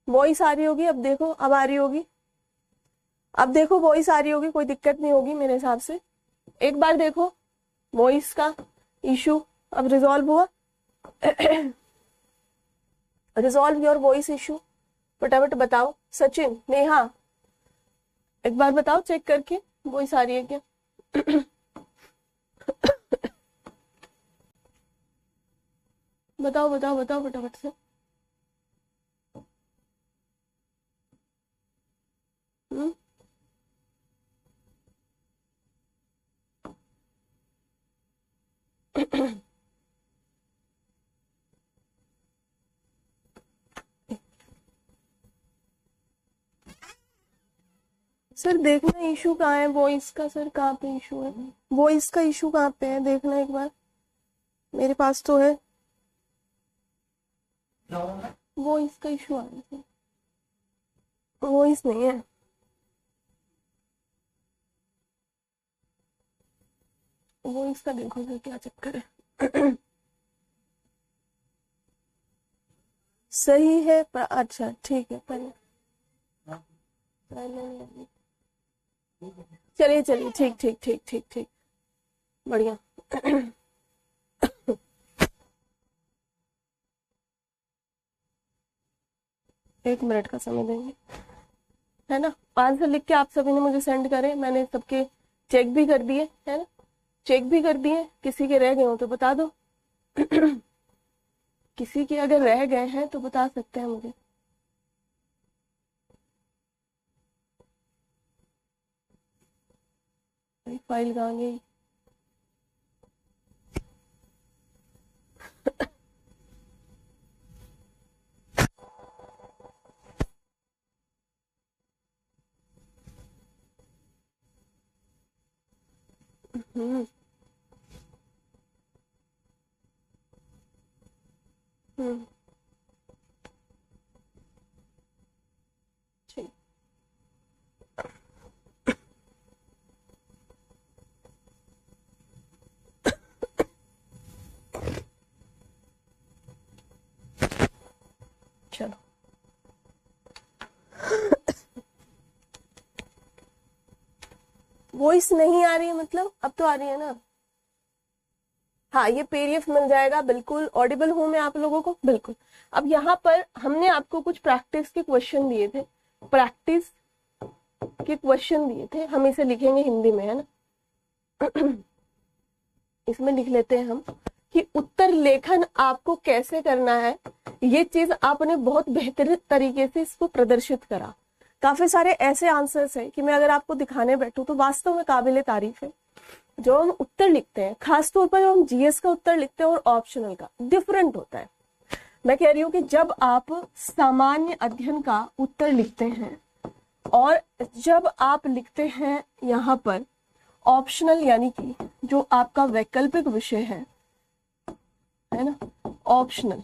Voice आ रही होगी, अब देखो, अब आ रही होगी, अब देखो वॉइस आ रही होगी, कोई दिक्कत नहीं होगी मेरे हिसाब से। एक बार देखो वॉइस का इशू अब रिजॉल्व हुआ। रिजॉल्व योर वॉइस इशू, फटाफट बताओ। सचिन, नेहा, एक बार बताओ चेक करके वॉइस आ रही है क्या। बताओ बताओ बताओ फटाफट से। सर देखना इशू कहाँ है वॉइस का, सर कहाँ पे इशू है, वॉइस का इशू कहाँ पे है, देखना एक बार। मेरे पास तो है वॉइस का इशू आ रहा है, वॉइस नहीं है। वॉइस का देखो सर क्या चक्कर है। सही है अच्छा ठीक है, पहले चलिए चलिए, ठीक ठीक ठीक ठीक ठीक, बढ़िया। एक मिनट का समय देंगे, है ना। आंसर लिख के आप सभी ने मुझे सेंड करे, मैंने सबके चेक भी कर दिए, है ना, चेक भी कर दिए। किसी के रह गए हो तो बता दो। किसी के अगर रह गए हैं तो बता सकते हैं मुझे। फाइल कहाँ गई। हम्म हम्म ठीक, चलो। वॉइस नहीं आ रही है मतलब, अब तो आ रही है ना। हाँ, ये पीडीएफ मिल जाएगा, बिल्कुल ऑडिबल हूं मैं आप लोगों को, बिल्कुल। अब यहाँ पर हमने आपको कुछ प्रैक्टिस के क्वेश्चन दिए थे, प्रैक्टिस के क्वेश्चन दिए थे, हम इसे लिखेंगे हिंदी में, है ना। इसमें लिख लेते हैं हम कि उत्तर लेखन आपको कैसे करना है। ये चीज आपने बहुत बेहतर तरीके से इसको प्रदर्शित करा। काफी सारे ऐसे आंसर्स हैं कि मैं अगर आपको दिखाने बैठूं तो वास्तव में काबिले तारीफ है। जो हम उत्तर लिखते हैं, खासतौर पर जो हम जीएस का उत्तर लिखते हैं और ऑप्शनल का डिफरेंट होता है। मैं कह रही हूँ कि जब आप सामान्य अध्ययन का उत्तर लिखते हैं और जब आप लिखते हैं यहाँ पर ऑप्शनल, यानी कि जो आपका वैकल्पिक विषय है ना, ऑप्शनल।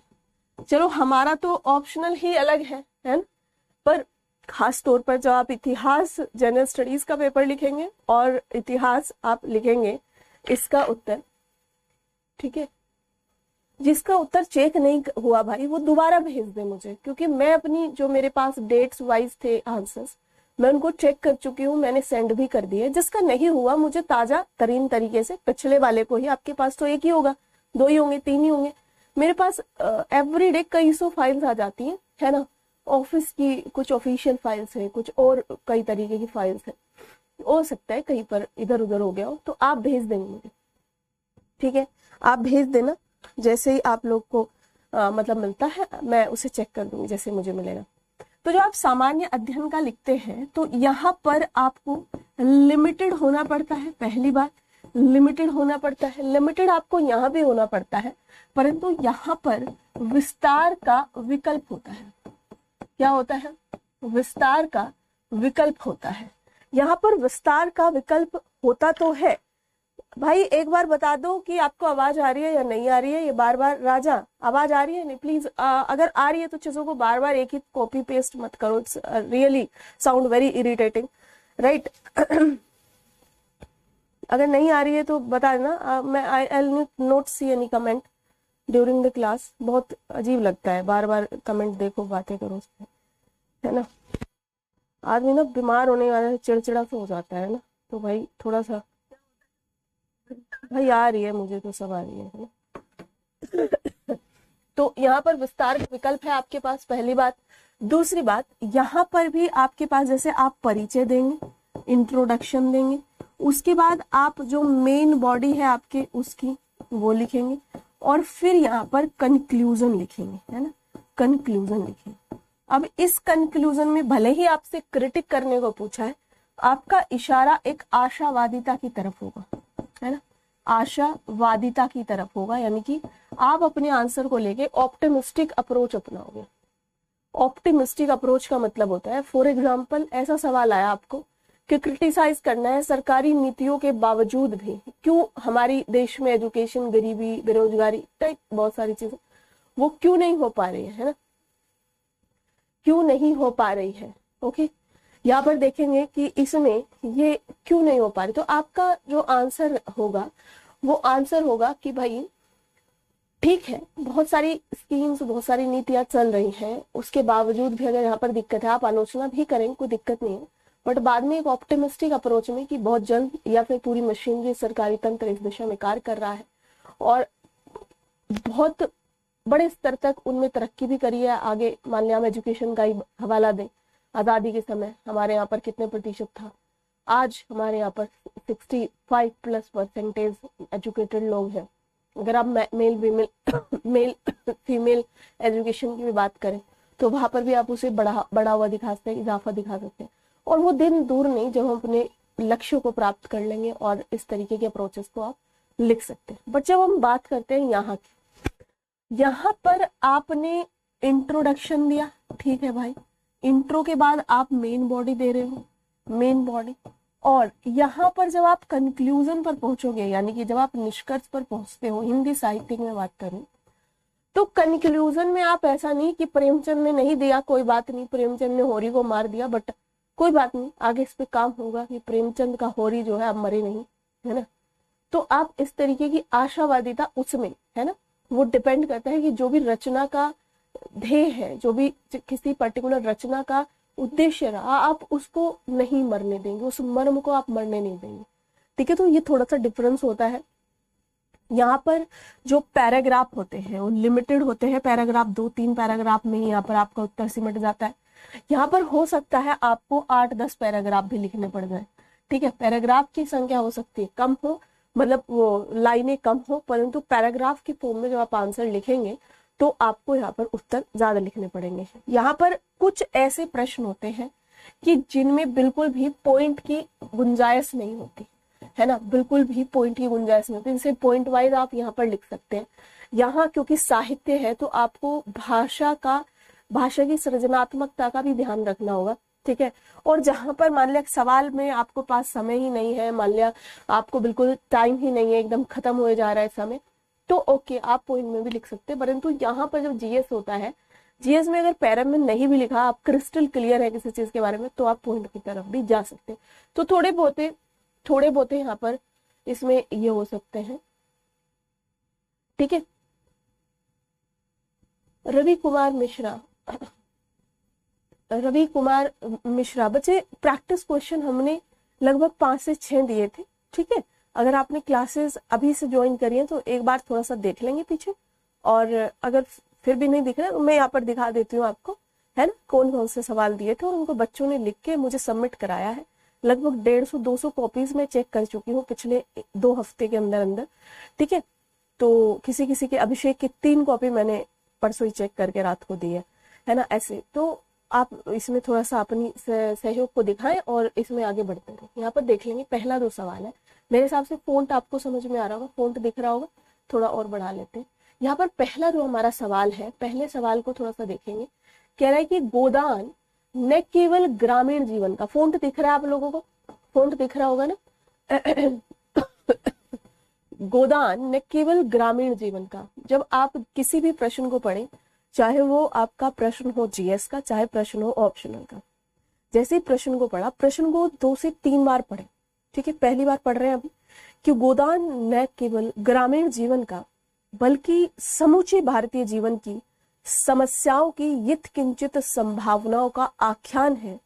चलो हमारा तो ऑप्शनल ही अलग है ना, पर खास तौर पर जब आप इतिहास जनरल स्टडीज का पेपर लिखेंगे और इतिहास आप लिखेंगे इसका उत्तर, ठीक है, जिसका उत्तर चेक नहीं हुआ भाई वो दोबारा भेज दे मुझे, क्योंकि मैं अपनी जो मेरे पास डेट्स वाइज थे आंसर्स, मैं उनको चेक कर चुकी हूँ, मैंने सेंड भी कर दिए। जिसका नहीं हुआ मुझे ताजा तरीन तरीके से पिछले वाले को ही, आपके पास तो एक ही होगा, दो ही होंगे, तीन ही होंगे, मेरे पास एवरी डे कई सौ फाइल्स आ जाती हैं, है ना। ऑफिस की कुछ ऑफिशियल फाइल्स है, कुछ और कई तरीके की फाइल्स है, हो सकता है कहीं पर इधर उधर हो गया हो, तो आप भेज देंगे मुझे, ठीक है, आप भेज देना। जैसे ही आप लोग को मतलब मिलता है मैं उसे चेक कर दूंगी जैसे मुझे मिलेगा। तो जो आप सामान्य अध्ययन का लिखते हैं तो यहाँ पर आपको लिमिटेड होना पड़ता है, पहली बात लिमिटेड होना पड़ता है। लिमिटेड आपको यहाँ भी होना पड़ता है, परंतु यहाँ पर विस्तार का विकल्प होता है। क्या होता है, विस्तार का विकल्प होता है। यहाँ पर विस्तार का विकल्प होता तो है भाई, एक बार बता दो कि आपको आवाज आ रही है या नहीं आ रही है। ये बार बार, राजा आवाज आ रही है नहीं, प्लीज अगर आ रही है तो चीजों को बार बार एक ही कॉपी पेस्ट मत करो, it's really sound very irritating, right. अगर नहीं आ रही है तो बता देना, मैं I not see any comment during the class. बहुत अजीब लगता है बार बार कमेंट देखो, बातें करो उस पर। है ना। आदमी ना बीमार होने वाला चिड़चिड़ा सा हो जाता है ना, तो भाई थोड़ा सा, भाई आ रही है मुझे तो सब आ रही है ना। तो यहाँ पर विस्तार का विकल्प है आपके पास, पहली बात। दूसरी बात, यहाँ पर भी आपके पास जैसे आप परिचय देंगे, इंट्रोडक्शन देंगे, उसके बाद आप जो मेन बॉडी है आपके उसकी वो लिखेंगे, और फिर यहाँ पर कंक्लूजन लिखेंगे, है ना, कंक्लूजन लिखेंगे। अब इस कंक्लूजन में भले ही आपसे क्रिटिक करने को पूछा है, आपका इशारा एक आशावादिता की तरफ होगा, है ना, आशावादिता की तरफ होगा, यानी कि आप अपने आंसर को लेके ऑप्टिमिस्टिक अप्रोच अपनाओगे। ऑप्टिमिस्टिक अप्रोच का मतलब होता है, फॉर एग्जाम्पल ऐसा सवाल आया आपको कि क्रिटिसाइज करना है सरकारी नीतियों के बावजूद भी क्यों हमारी देश में एजुकेशन, गरीबी, बेरोजगारी टाइप बहुत सारी चीजें वो क्यों नहीं हो पा रही है ना, क्यों नहीं हो पा रही है। ओके, यहाँ पर देखेंगे कि इसमें ये क्यों नहीं हो पा रही, तो आपका जो आंसर होगा वो आंसर होगा कि भाई ठीक है, बहुत सारी स्कीम्स, बहुत सारी नीतियां चल रही हैं, उसके बावजूद भी अगर यहाँ पर दिक्कत है, आप आलोचना भी करें, कोई दिक्कत नहीं है, बट बाद में एक ऑप्टिमिस्टिक अप्रोच में कि बहुत जल्द या फिर पूरी मशीनरी, सरकारी तंत्र इस दिशा में कार्य कर रहा है और बहुत बड़े स्तर तक उनमें तरक्की भी करी है। आगे मान लिया हम एजुकेशन का ही हवाला दें, आजादी के समय हमारे यहाँ पर कितने प्रतिशत था, आज हमारे यहाँ पर 65+% एजुकेटेड लोग हैं। अगर आप मेल फीमेल एजुकेशन की भी बात करें तो वहां पर भी आप उसे बड़ा हुआ दिखा सकते हैं, इजाफा दिखा सकते हैं, और वो दिन दूर नहीं जब हम अपने लक्ष्यों को प्राप्त कर लेंगे और इस तरीके के अप्रोचेस को आप लिख सकते हैं। बट जब हम बात करते हैं यहाँ की, यहाँ पर आपने इंट्रोडक्शन दिया, ठीक है भाई, इंट्रो के बाद आप मेन बॉडी दे रहे हो, मेन बॉडी, और यहाँ पर जब आप कंक्लूजन पर पहुंचोगे, यानी कि जब आप निष्कर्ष पर पहुंचते हो, हिंदी साहित्य में बात करूं तो कंक्लूजन में आप ऐसा नहीं कि प्रेमचंद ने नहीं दिया, कोई बात नहीं, प्रेमचंद ने होरी को मार दिया, बट कोई बात नहीं, आगे इस पे काम होगा कि प्रेमचंद का होरी जो है अब मरे नहीं, है ना। तो आप इस तरीके की आशावादिता उसमें, है ना, वो डिपेंड करता है कि जो भी रचना का ध्येय है, जो भी किसी पर्टिकुलर रचना का उद्देश्य रहा, आप उसको नहीं मरने देंगे, उस मर्म को आप मरने नहीं देंगे, ठीक है। तो ये थोड़ा सा डिफरेंस होता है। यहाँ पर जो पैराग्राफ होते हैं वो लिमिटेड होते हैं, पैराग्राफ 2-3 पैराग्राफ में ही यहाँ पर आपका उत्तर सिमट जाता है। यहाँ पर हो सकता है आपको 8-10 पैराग्राफ भी लिखने पड़ जाए, ठीक है, पैराग्राफ की संख्या हो सकती है कम हो, मतलब वो लाइनें कम हो, परंतु पैराग्राफ की फॉर्म में जब आप आंसर लिखेंगे तो आपको यहाँ पर उत्तर ज्यादा लिखने पड़ेंगे। यहाँ पर कुछ ऐसे प्रश्न होते हैं कि जिनमें बिल्कुल भी पॉइंट की गुंजाइश नहीं होती, है ना, बिल्कुल भी पॉइंट की गुंजाइश नहीं होती, इनसे पॉइंट वाइज आप यहाँ पर लिख सकते हैं। यहाँ क्योंकि साहित्य है तो आपको भाषा की सृजनात्मकता का भी ध्यान रखना होगा, ठीक है। और जहां पर मान लिया सवाल में आपको पास समय ही नहीं है, मान लिया आपको बिल्कुल टाइम ही नहीं है, एकदम खत्म हो जा रहा है समय, तो ओके, आप पॉइंट में भी लिख सकते हैं। परंतु यहाँ पर जब जीएस होता है, जीएस में अगर पैरा में नहीं भी लिखा, आप क्रिस्टल क्लियर है किसी चीज के बारे में, तो आप पॉइंट की तरफ भी जा सकते हैं। तो थोड़े बहुत यहाँ पर इसमें ये हो सकते हैं, ठीक है। रवि कुमार मिश्रा, बच्चे प्रैक्टिस क्वेश्चन हमने लगभग 5 से 6 दिए थे, ठीक है। अगर आपने क्लासेस अभी से ज्वाइन करी है तो एक बार थोड़ा सा देख लेंगे पीछे, और अगर फिर भी नहीं दिख रहा तो मैं यहाँ पर दिखा देती हूँ आपको, है ना, कौन कौन से सवाल दिए थे और उनको बच्चों ने लिख के मुझे सबमिट कराया है। लगभग 150-200 कॉपीज में चेक कर चुकी हूँ पिछले 2 हफ्ते के अंदर, ठीक है। तो किसी के अभिषेक की 3 कॉपी मैंने परसों ही चेक करके रात को दी है ना, ऐसे। तो आप इसमें थोड़ा सा अपनी सहयोग को दिखाएं और इसमें आगे बढ़ते रहो। यहाँ पर देख लेंगे, पहला जो सवाल है, मेरे हिसाब से फोंट आपको समझ में आ रहा होगा, फोंट दिख रहा होगा, थोड़ा और बढ़ा लेते हैं। यहाँ पर पहला जो हमारा सवाल है, पहले सवाल को थोड़ा सा देखेंगे। कह रहा है कि गोदान न केवल ग्रामीण जीवन का, फोंट दिख रहा है आप लोगों को, फोंट दिख रहा होगा ना गोदान न केवल ग्रामीण जीवन का, जब आप किसी भी प्रश्न को पढ़ें, चाहे वो आपका प्रश्न हो जीएस का, चाहे प्रश्न हो ऑप्शनल का, जैसे ही प्रश्न को पढ़ा, प्रश्न को 2 से 3 बार पढ़े, ठीक है। पहली बार पढ़ रहे हैं अभी कि गोदान न केवल ग्रामीण जीवन का बल्कि समूचे भारतीय जीवन की समस्याओं की यत् किंचित संभावनाओं का आख्यान है।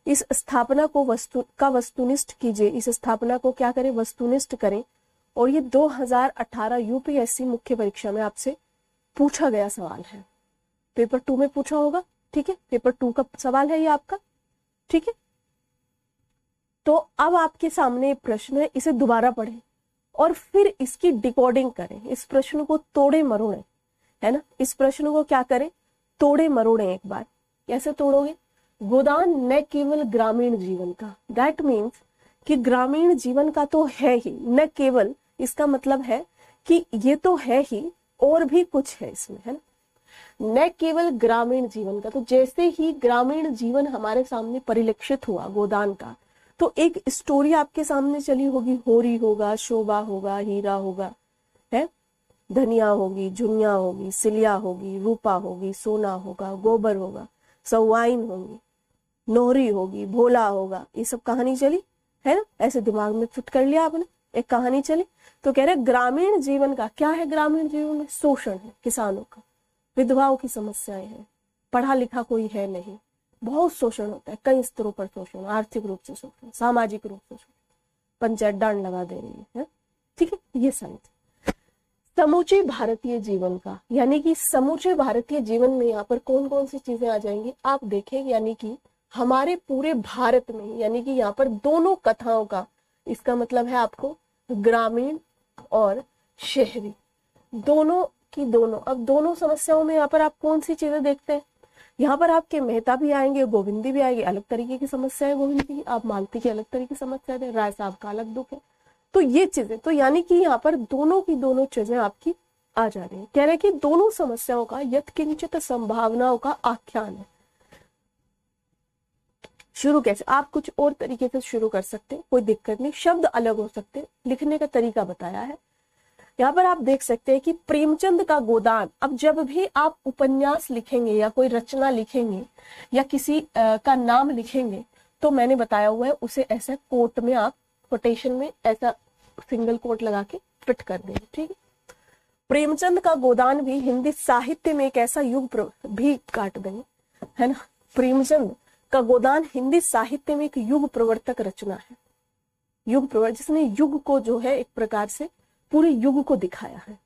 इस स्थापना को वस्तुनिष्ठ कीजिए। इस स्थापना को क्या करें? वस्तुनिष्ठ करें। और ये 2018 यूपीएससी मुख्य परीक्षा में आपसे पूछा गया सवाल है। पेपर 2 में पूछा होगा, ठीक है, पेपर 2 का सवाल है ये आपका, ठीक है। तो अब आपके सामने प्रश्न है, इसे दोबारा पढ़ें और फिर इसकी डिकोडिंग करें। इस प्रश्न को तोड़े मरोड़े, है ना, इस प्रश्न को क्या करें? तोड़े मरोड़े एक बार। कैसे तोड़ोगे? गोदान न केवल ग्रामीण जीवन का, दैट मीन्स कि ग्रामीण जीवन का तो है ही, न केवल इसका मतलब है कि ये तो है ही और भी कुछ है इसमें, है ना। न केवल ग्रामीण जीवन का, तो जैसे ही ग्रामीण जीवन हमारे सामने परिलक्षित हुआ गोदान का, तो एक स्टोरी आपके सामने चली होगी। होरी होगा, शोभा होगा, हीरा होगा, है, धनिया होगी, जुनिया होगी, सिलिया होगी, रूपा होगी, सोना होगा, गोबर होगा, सवाइन होंगी, नोहरी होगी, भोला होगा। ये सब कहानी चली, है ना, ऐसे दिमाग में फिट कर लिया आपने, एक कहानी चली। तो कह रहे ग्रामीण जीवन का क्या है? ग्रामीण जीवन में शोषण है किसानों का, विधवाओं की समस्याएं हैं, पढ़ा लिखा कोई है नहीं, बहुत शोषण होता है, कई स्तरों पर शोषण, आर्थिक रूप से शोषण, सामाजिक रूप से शोषण, पंचायत डांड लगा दे रही है, ठीक है। ये समझ समूचे भारतीय जीवन का, यानी कि समूचे भारतीय जीवन में यहाँ पर कौन कौन सी चीजें आ जाएंगी आप देखें। यानी कि हमारे पूरे भारत में, यानी कि यहाँ पर दोनों कथाओं का, इसका मतलब है आपको ग्रामीण और शहरी दोनों की दोनों। अब दोनों समस्याओं में यहाँ पर आप कौन सी चीजें देखते हैं? यहाँ पर आपके मेहता भी आएंगे, गोविंदी भी आएगी, अलग तरीके की समस्या है गोविंदी की, आप मालती की अलग तरीके की समस्या है, राय साहब का अलग दुख है। तो ये चीजें, तो यानी कि यहाँ पर दोनों की दोनों चीजें आपकी आ जा रही है। कह रहे कि दोनों समस्याओं का यत्किंचित संभावनाओं का आख्यान है। शुरू कैसे? आप कुछ और तरीके से शुरू कर सकते हैं, कोई दिक्कत नहीं, शब्द अलग हो सकते हैं, लिखने का तरीका बताया है। यहाँ पर आप देख सकते हैं कि प्रेमचंद का गोदान। अब जब भी आप उपन्यास लिखेंगे या कोई रचना लिखेंगे या किसी का नाम लिखेंगे, तो मैंने बताया हुआ है उसे ऐसा कोट में आप कोटेशन में ऐसा सिंगल कोट लगा के फिट कर देंगे, ठीक है। प्रेमचंद का गोदान भी हिंदी साहित्य में एक ऐसा युग भी काट देंगे, है ना। प्रेमचंद का गोदान हिंदी साहित्य में एक युग प्रवर्तक रचना है, युग प्रवर्तक, जिसने युग को जो है एक प्रकार से पूरे युग को दिखाया है।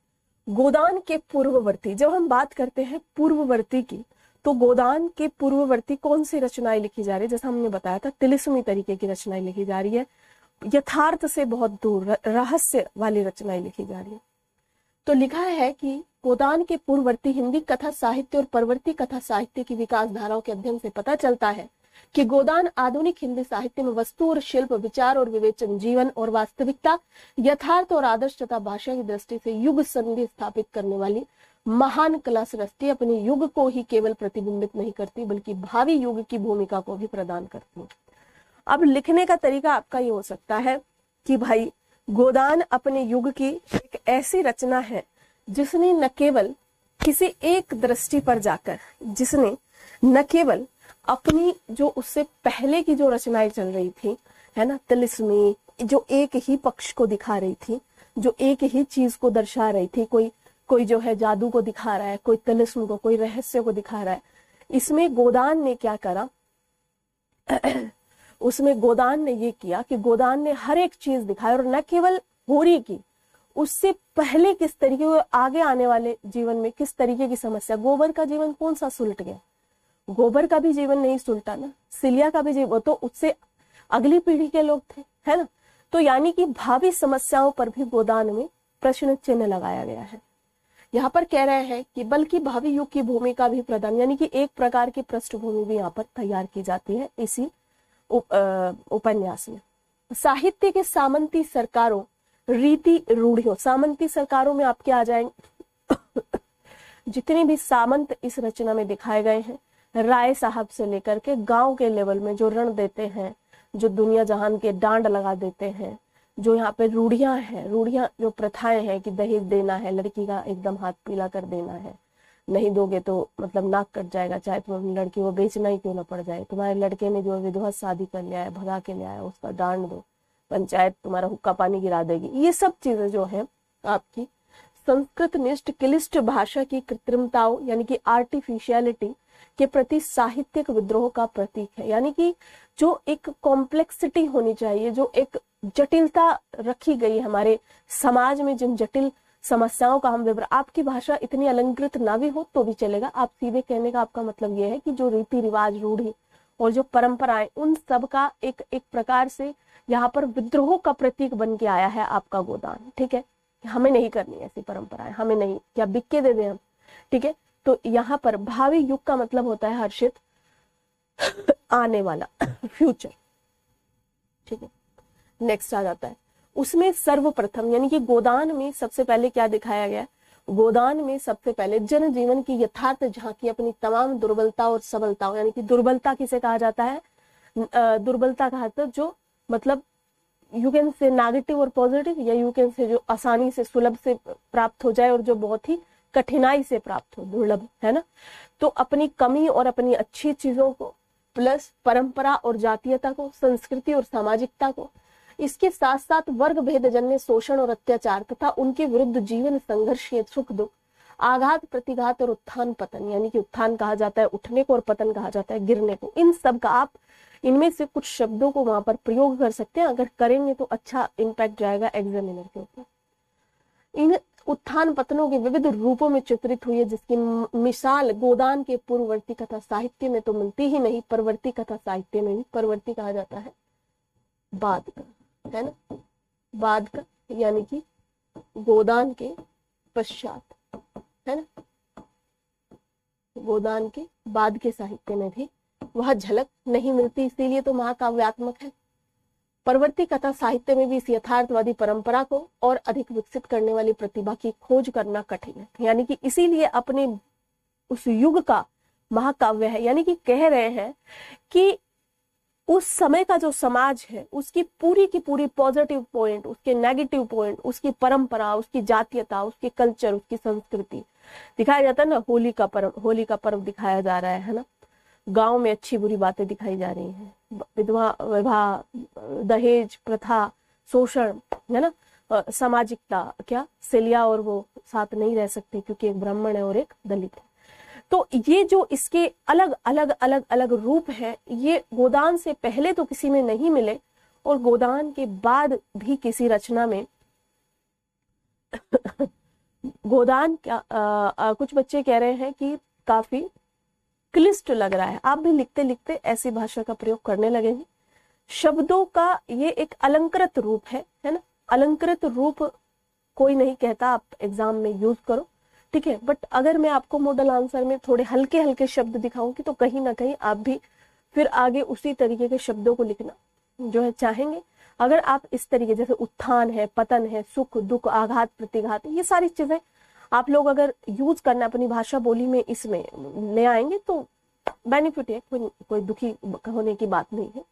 गोदान के पूर्ववर्ती, जब हम बात करते हैं पूर्ववर्ती की, तो गोदान के पूर्ववर्ती कौन सी रचनाएं लिखी जा रही है? जैसा हमने बताया था, तिलिस्मी तरीके की रचनाएं लिखी जा रही है, यथार्थ से बहुत दूर रहस्य वाली रचनाएं लिखी जा रही है। तो लिखा है कि गोदान के पूर्ववर्ती हिंदी कथा साहित्य और परवर्ती कथा साहित्य की विकास धाराओं के अध्ययन से पता चलता है कि गोदान आधुनिक हिंदी साहित्य में वस्तु और शिल्प, विचार और विवेचन, जीवन और वास्तविकता, यथार्थ और आदर्श तथा भाषा की दृष्टि से युग संधि स्थापित करने वाली महान कला सृष्टि अपने युग को ही केवल प्रतिबिंबित नहीं करती बल्कि भावी युग की भूमिका को भी प्रदान करती है। अब लिखने का तरीका आपका ये हो सकता है कि भाई गोदान अपने युग की एक ऐसी रचना है जिसने न केवल किसी एक दृष्टि पर जाकर, जिसने न केवल अपनी जो उससे पहले की जो रचनाएं चल रही थी, है ना, तिलिस्मी, जो एक ही पक्ष को दिखा रही थी, जो एक ही चीज को दर्शा रही थी, कोई जो है जादू को दिखा रहा है, कोई तिलिस्म को, कोई रहस्य को दिखा रहा है। इसमें गोदान ने क्या करा उसमें गोदान ने ये किया कि गोदान ने हर एक चीज दिखाई, और न केवल होरी की, उससे पहले किस तरीके, आगे आने वाले जीवन में किस तरीके की समस्या। गोबर का जीवन कौन सा सुलट गया? गोबर का भी जीवन नहीं सुलटा ना, सिलिया का भी जीवन, तो उससे अगली पीढ़ी के लोग थे, है ना। तो यानी कि भावी समस्याओं पर भी गोदान में प्रश्न चिन्ह लगाया गया है। यहाँ पर कह रहे हैं कि बल्कि भावी युग की भूमिका भी प्रदान, यानी कि एक प्रकार की पृष्ठभूमि भी यहाँ पर तैयार की जाती है इसी उपन्यास में। साहित्य के सामंती सरकारों, रीति रूढ़ियों, सामंती सरकारों में आपके आ जाएंगे जितने भी सामंत इस रचना में दिखाए गए हैं, राय साहब से लेकर के गांव के लेवल में जो रण देते हैं, जो दुनिया जहान के डांड लगा देते हैं, जो यहाँ पे रूढ़ियां हैं, रूढ़ियां जो प्रथाएं हैं कि दहेज देना है, लड़की का एकदम हाथ पीला कर देना है, नहीं दोगे तो मतलब नाक कट जाएगा, चाहे तुम अपनी लड़की को बेचना ही क्यों ना पड़ जाए, तुम्हारे लड़के ने जो विधवा शादी कर लिया है, भगा के ले आया, उसका डांड दो, पंचायत तुम्हारा हुक्का पानी गिरा देगी। ये सब चीजें जो है आपकी संस्कृत निष्ठ क्लिष्ट भाषा की कृत्रिमताओं यानी कि आर्टिफिशियलिटी के प्रति साहित्यिक विद्रोह का प्रतीक है। यानी कि जो एक कॉम्प्लेक्सिटी होनी चाहिए, जो एक जटिलता रखी गई हमारे समाज में, जिन जटिल समस्याओं का हम विवरण, आपकी भाषा इतनी अलंकृत ना भी हो तो भी चलेगा। आप सीधे कहने का आपका मतलब यह है कि जो रीति रिवाज, रूढ़ी और जो परंपराएं, उन सब का एक एक प्रकार से यहाँ पर विद्रोह का प्रतीक बन के आया है आपका गोदान। ठीक है, हमें नहीं करनी ऐसी परंपराएं, हमें नहीं, क्या बिक के दे दें हम। ठीक है, तो यहाँ पर भावी युग का मतलब होता है हर्षित आने वाला, फ्यूचर। ठीक है, नेक्स्ट आ जाता है उसमें सर्वप्रथम, यानी कि गोदान में सबसे पहले क्या दिखाया गया? गोदान में सबसे पहले जनजीवन की यथार्थ झांकी, अपनी तमाम दुर्बलता और सबलताओं, यानी कि दुर्बलता किसे कहा जाता है? दुर्बलता का अर्थ जो मतलब यू कैन से नेगेटिव और पॉजिटिव, या यू कैन से जो आसानी से सुलभ से प्राप्त हो जाए और जो बहुत ही कठिनाई से प्राप्त हो, दुर्लभ, है ना। तो अपनी कमी और अपनी अच्छी चीजों को, प्लस परंपरा और जातीयता को, संस्कृति और सामाजिकता को, इसके साथ साथ वर्ग भेदजन्य शोषण और अत्याचार तथा उनके विरुद्ध जीवन संघर्ष, सुख दुख, आघात प्रतिघात और उत्थान पतन, यानी कि उत्थान कहा जाता है उठने को और पतन कहा जाता है गिरने को। इन सब का आप इनमें से कुछ शब्दों को वहां पर प्रयोग कर सकते हैं। अगर करेंगे तो अच्छा इम्पैक्ट जाएगा एग्जामिनर के ऊपर। इन उत्थान पतनों के विविध रूपों में चित्रित हुई है, जिसकी मिसाल गोदान के पूर्ववर्ती कथा साहित्य में तो मिलती ही नहीं, परवर्ती कथा साहित्य में भी। परवर्ती कहा जाता है बाद का, है ना, बाद का, यानी कि गोदान के पश्चात, है ना, गोदान के बाद के साहित्य में भी वह झलक नहीं मिलती, इसीलिए तो महाकाव्यात्मक है। परवर्ती कथा साहित्य में भी इस यथार्थवादी परंपरा को और अधिक विकसित करने वाली प्रतिभा की खोज करना कठिन है, यानी कि इसीलिए अपने उस युग का महाकाव्य है। यानी कि कह रहे हैं कि उस समय का जो समाज है उसकी पूरी की पूरी पॉजिटिव पॉइंट, उसके नेगेटिव पॉइंट, उसकी परंपरा, उसकी जातीयता, उसके कल्चर, उसकी संस्कृति दिखाया जाता है ना। होली का पर्व दिखाया जा रहा है ना। गांव में अच्छी बुरी बातें दिखाई जा रही हैं, विधवा विवाह, दहेज प्रथा, शोषण, है ना, सामाजिकता, क्या सेलिया और वो साथ नहीं रह सकते क्योंकि एक ब्राह्मण है और एक दलित है। तो ये जो इसके अलग अलग अलग अलग रूप हैं, ये गोदान से पहले तो किसी में नहीं मिले और गोदान के बाद भी किसी रचना में गोदान क्या कुछ बच्चे कह रहे हैं कि काफी क्लिष्ट लग रहा है। आप भी लिखते लिखते ऐसी भाषा का प्रयोग करने लगेंगे। शब्दों का ये एक अलंकृत रूप है ना। अलंकृत रूप कोई नहीं कहता, आप एग्जाम में यूज करो, ठीक है। बट अगर मैं आपको मॉडल आंसर में थोड़े हल्के हल्के शब्द दिखाऊंगी तो कहीं ना कहीं आप भी फिर आगे उसी तरीके के शब्दों को लिखना जो है चाहेंगे। अगर आप इस तरीके, जैसे उत्थान है, पतन है, सुख दुख, आघात प्रतिघात, ये सारी चीजें आप लोग अगर यूज करना अपनी भाषा बोली में इसमें ले आएंगे तो बेनिफिट है, कोई दुखी होने की बात नहीं है,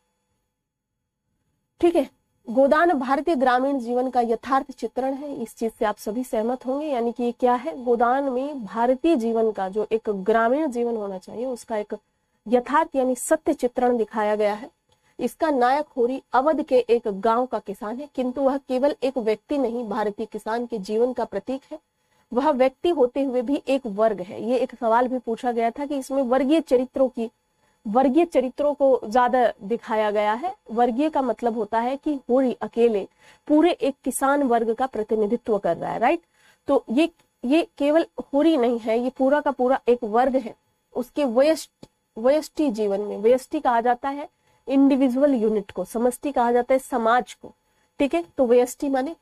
ठीक है। गोदान भारतीय ग्रामीण जीवन का यथार्थ चित्रण है, इस चीज से आप सभी सहमत होंगे। यानी कि क्या है, गोदान में भारतीय जीवन का जो एक ग्रामीण जीवन होना चाहिए उसका एक यथार्थ यानी सत्य चित्रण दिखाया गया है। इसका नायक होरी अवध के एक गांव का किसान है, किंतु वह केवल एक व्यक्ति नहीं, भारतीय किसान के जीवन का प्रतीक है। वह व्यक्ति होते हुए भी एक वर्ग है। ये एक सवाल भी पूछा गया था कि इसमें वर्गीय चरित्रों को ज्यादा दिखाया गया है। वर्गीय का मतलब होता है कि होरी अकेले पूरे एक किसान वर्ग का प्रतिनिधित्व कर रहा है, राइट। तो ये केवल होरी नहीं है, ये पूरा का पूरा एक वर्ग है। उसके व्यष्टि जीवन में, व्यष्टि कहा जाता है इंडिविजुअल यूनिट को, समष्टि कहा जाता है समाज को, ठीक है। तो व्यष्टि माने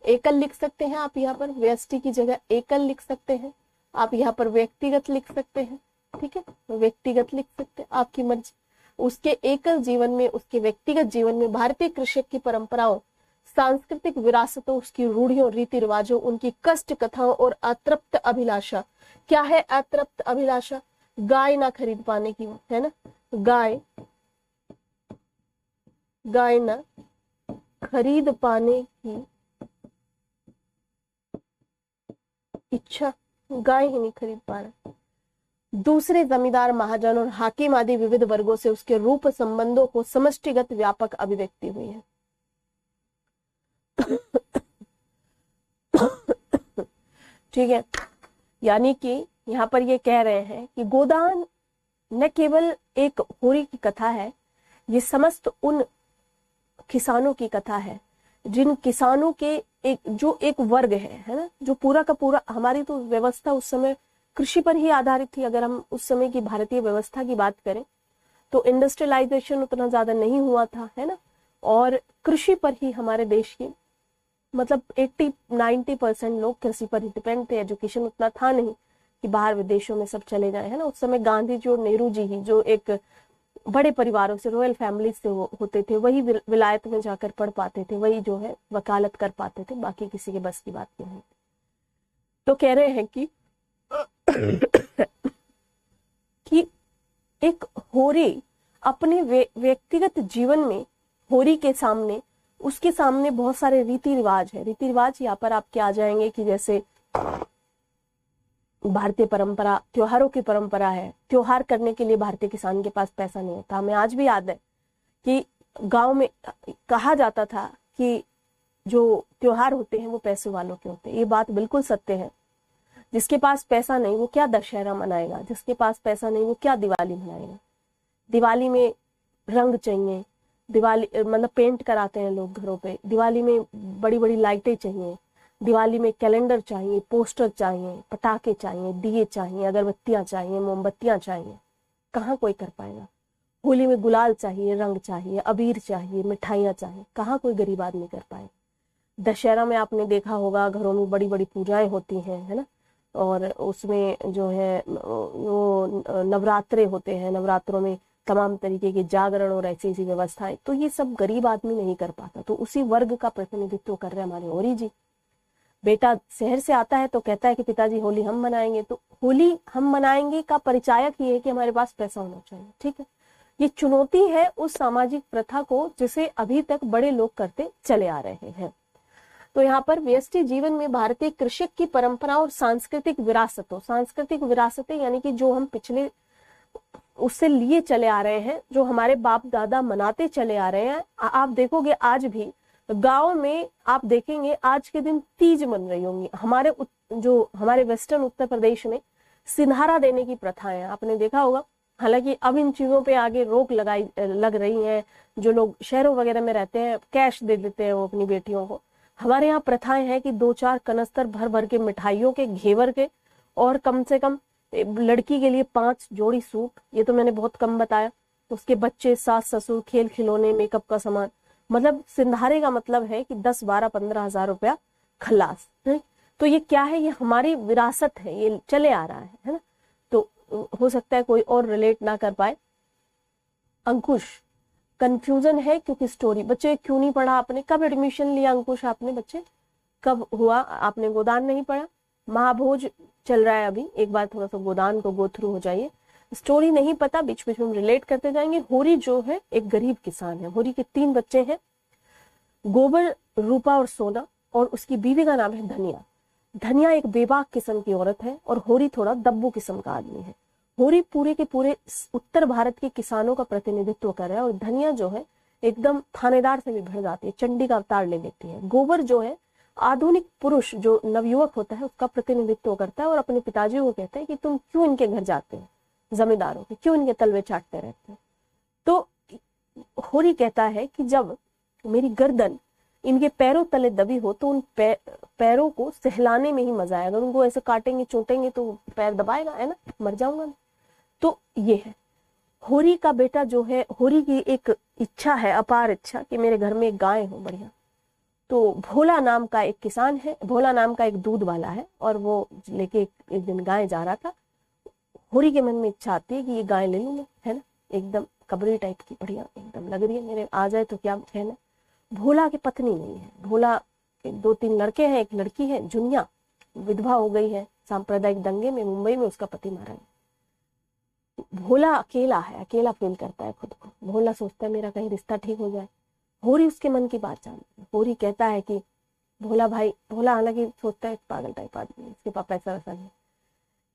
एकल लिख सकते हैं आप, यहाँ पर व्यष्टि की जगह एकल लिख सकते हैं आप, यहाँ पर व्यक्तिगत लिख सकते हैं, ठीक है, व्यक्तिगत लिख सकते हैं, आपकी मर्जी। उसके एकल जीवन में, उसके व्यक्तिगत जीवन में भारतीय कृषक की परंपराओं, सांस्कृतिक विरासतों, उसकी रूढ़ियों, रीति रिवाजों, उनकी कष्ट कथाओं और अतृप्त अभिलाषा। क्या है अतृप्त अभिलाषा? गाय ना खरीद पाने की, है ना, गाय ना खरीद पाने की इच्छा, गाय ही नहीं खरीद पा रहा। दूसरे जमींदार, महाजन और हाकिम आदि विविध वर्गों से उसके रूप संबंधों को समष्टिगत व्यापक अभिव्यक्ति हुई है। ठीक है। यानी कि यहाँ पर ये कह रहे हैं कि गोदान न केवल एक होरी की कथा है, ये समस्त उन किसानों की कथा है जिन किसानों के एक वर्ग है ना, जो पूरा का पूरा, हमारी तो व्यवस्था उस समय कृषि पर ही आधारित थी। अगर हम उस समय की भारतीय व्यवस्था की बात करें तो इंडस्ट्रियलाइजेशन उतना ज्यादा नहीं हुआ था, है ना, और कृषि पर ही हमारे देश की मतलब 80-90% लोग कृषि पर ही डिपेंड थे। एजुकेशन उतना था नहीं कि बाहर विदेशों में सब चले जाए, है ना। उस समय गांधी जी और नेहरू जी ही, जो एक बड़े परिवारों से, रॉयल फैमिली से होते थे, वही विलायत में जाकर पढ़ पाते थे, वही जो है वकालत कर पाते थे, बाकी किसी के बस की बात नहीं। तो कह रहे हैं कि कि एक होरी अपने व्यक्तिगत जीवन में, होरी के सामने, उसके सामने बहुत सारे रीति रिवाज है। रीति रिवाज यहाँ पर आपके आ जाएंगे कि जैसे भारतीय परंपरा, त्योहारों की परंपरा है। त्योहार करने के लिए भारतीय किसान के पास पैसा नहीं होता। हमें आज भी याद है कि गांव में कहा जाता था कि जो त्योहार होते हैं वो पैसे वालों के होते हैं। ये बात बिल्कुल सत्य है। जिसके पास पैसा नहीं वो क्या दशहरा मनाएगा, जिसके पास पैसा नहीं वो क्या दिवाली मनाएगा। दिवाली में रंग चाहिए, दिवाली मतलब पेंट कराते हैं लोग घरों पे, दिवाली में बड़ी बड़ी लाइटें चाहिए, दिवाली में कैलेंडर चाहिए, पोस्टर चाहिए, पटाखे चाहिए, दिए चाहिए, अगरबत्तियां चाहिए, मोमबत्तियां चाहिए। कहाँ कोई कर पाएगा। होली में गुलाल चाहिए, रंग चाहिए, अबीर चाहिए, मिठाइयां चाहिए, कहाँ कोई गरीब आदमी कर पाएगा। दशहरा में आपने देखा होगा घरों में बड़ी बड़ी पूजाएं होती हैं, है ना, और उसमें जो है वो नवरात्रे होते हैं, नवरात्रों में तमाम तरीके के जागरण और ऐसी ऐसी व्यवस्थाएं, तो ये सब गरीब आदमी नहीं कर पाता। तो उसी वर्ग का प्रतिनिधित्व कर रहे हैं हमारे होरी जी। बेटा शहर से आता है तो कहता है कि पिताजी होली हम मनाएंगे, तो होली हम मनाएंगे का परिचायक ये है कि हमारे पास पैसा होना चाहिए। ठीक है, ये चुनौती है उस सामाजिक प्रथा को जिसे अभी तक बड़े लोग करते चले आ रहे हैं। तो यहाँ पर व्यष्टि जीवन में भारतीय कृषक की परंपरा और सांस्कृतिक विरासतें यानी कि जो हम पिछले उससे लिए चले आ रहे हैं, जो हमारे बाप दादा मनाते चले आ रहे हैं। आप देखोगे आज भी गांव में, आप देखेंगे आज के दिन तीज मन रही होंगी। हमारे वेस्टर्न उत्तर प्रदेश में सिंधारा देने की प्रथा है, आपने देखा होगा। हालांकि अब इन चीजों पे आगे रोक लग रही है। जो लोग शहरों वगैरह में रहते हैं कैश दे देते हैं वो अपनी बेटियों को। हमारे यहाँ प्रथाएं हैं कि 2-4 कनस्तर भर भर के मिठाइयों के, घेवर के, और कम से कम लड़की के लिए 5 जोड़ी सूट, ये तो मैंने बहुत कम बताया। उसके बच्चे, सास ससुर, खेल खिलौने, मेकअप का सामान, मतलब सिंधारे का मतलब है कि 10-12-15 हजार रुपया खलास है। तो ये क्या है, ये हमारी विरासत है, ये चले आ रहा है ना। तो हो सकता है कोई और रिलेट ना कर पाए। अंकुश, कंफ्यूजन है क्योंकि स्टोरी, बच्चे क्यों नहीं पढ़ा आपने, कब एडमिशन लिया अंकुश आपने, बच्चे कब हुआ आपने, गोदान नहीं पढ़ा, महाभोज चल रहा है अभी, एक बार थोड़ा सा गोदान को गो थ्रू हो जाइए। स्टोरी नहीं पता, बीच बीच में हम रिलेट करते जाएंगे। होरी जो है एक गरीब किसान है। होरी के 3 बच्चे हैं, गोबर, रूपा और सोना, और उसकी बीवी का नाम है धनिया। धनिया एक बेबाक किस्म की औरत है और होरी थोड़ा दब्बू किस्म का आदमी है। होरी पूरे के पूरे उत्तर भारत के किसानों का प्रतिनिधित्व कर रहा है, और धनिया जो है एकदम थानेदार से भी भिड़ जाती है, चंडी का अवतार ले लेती है। गोबर जो है आधुनिक पुरुष, जो नवयुवक होता है, उसका प्रतिनिधित्व करता है और अपने पिताजी को कहता है कि तुम क्यों इनके घर जाते हो, जमींदारों के, क्यों इनके तलवे चाटते रहते हो। तो होरी कहता है कि जब मेरी गर्दन इनके पैरों तले दबी हो तो उन पैरों को सहलाने में ही मजा आएगा। अगर उनको ऐसे काटेंगे चोटेंगे तो पैर दबाएगा, है ना, मर जाऊंगा। तो ये है होरी का बेटा जो है, होरी की एक इच्छा है, अपार इच्छा, कि मेरे घर में एक गाय हो बढ़िया। तो भोला नाम का एक किसान है, भोला नाम का एक दूध वाला है, और वो लेके एक दिन गाय जा रहा था। होरी के मन में इच्छा आती है कि ये गाय ले लूं मैं, है ना, एकदम कबरी टाइप की बढ़िया एकदम लग रही है, मेरे आ जाए तो क्या कहना। भोला की पत्नी नहीं है, भोला के 2-3 लड़के हैं, एक लड़की है जुनिया, विधवा हो गई है सांप्रदायिक दंगे में, मुंबई में उसका पति मारा है। भोला अकेला है, अकेला फील करता है खुद को। भोला सोचता है मेरा कहीं रिश्ता ठीक हो जाए। होरी उसके मन की बात जानती है। होरी कहता है कि भोला भाई, भोला हालांकि सोचता है पागल टाइप आदमी, इसके पास पैसा वैसा नहीं,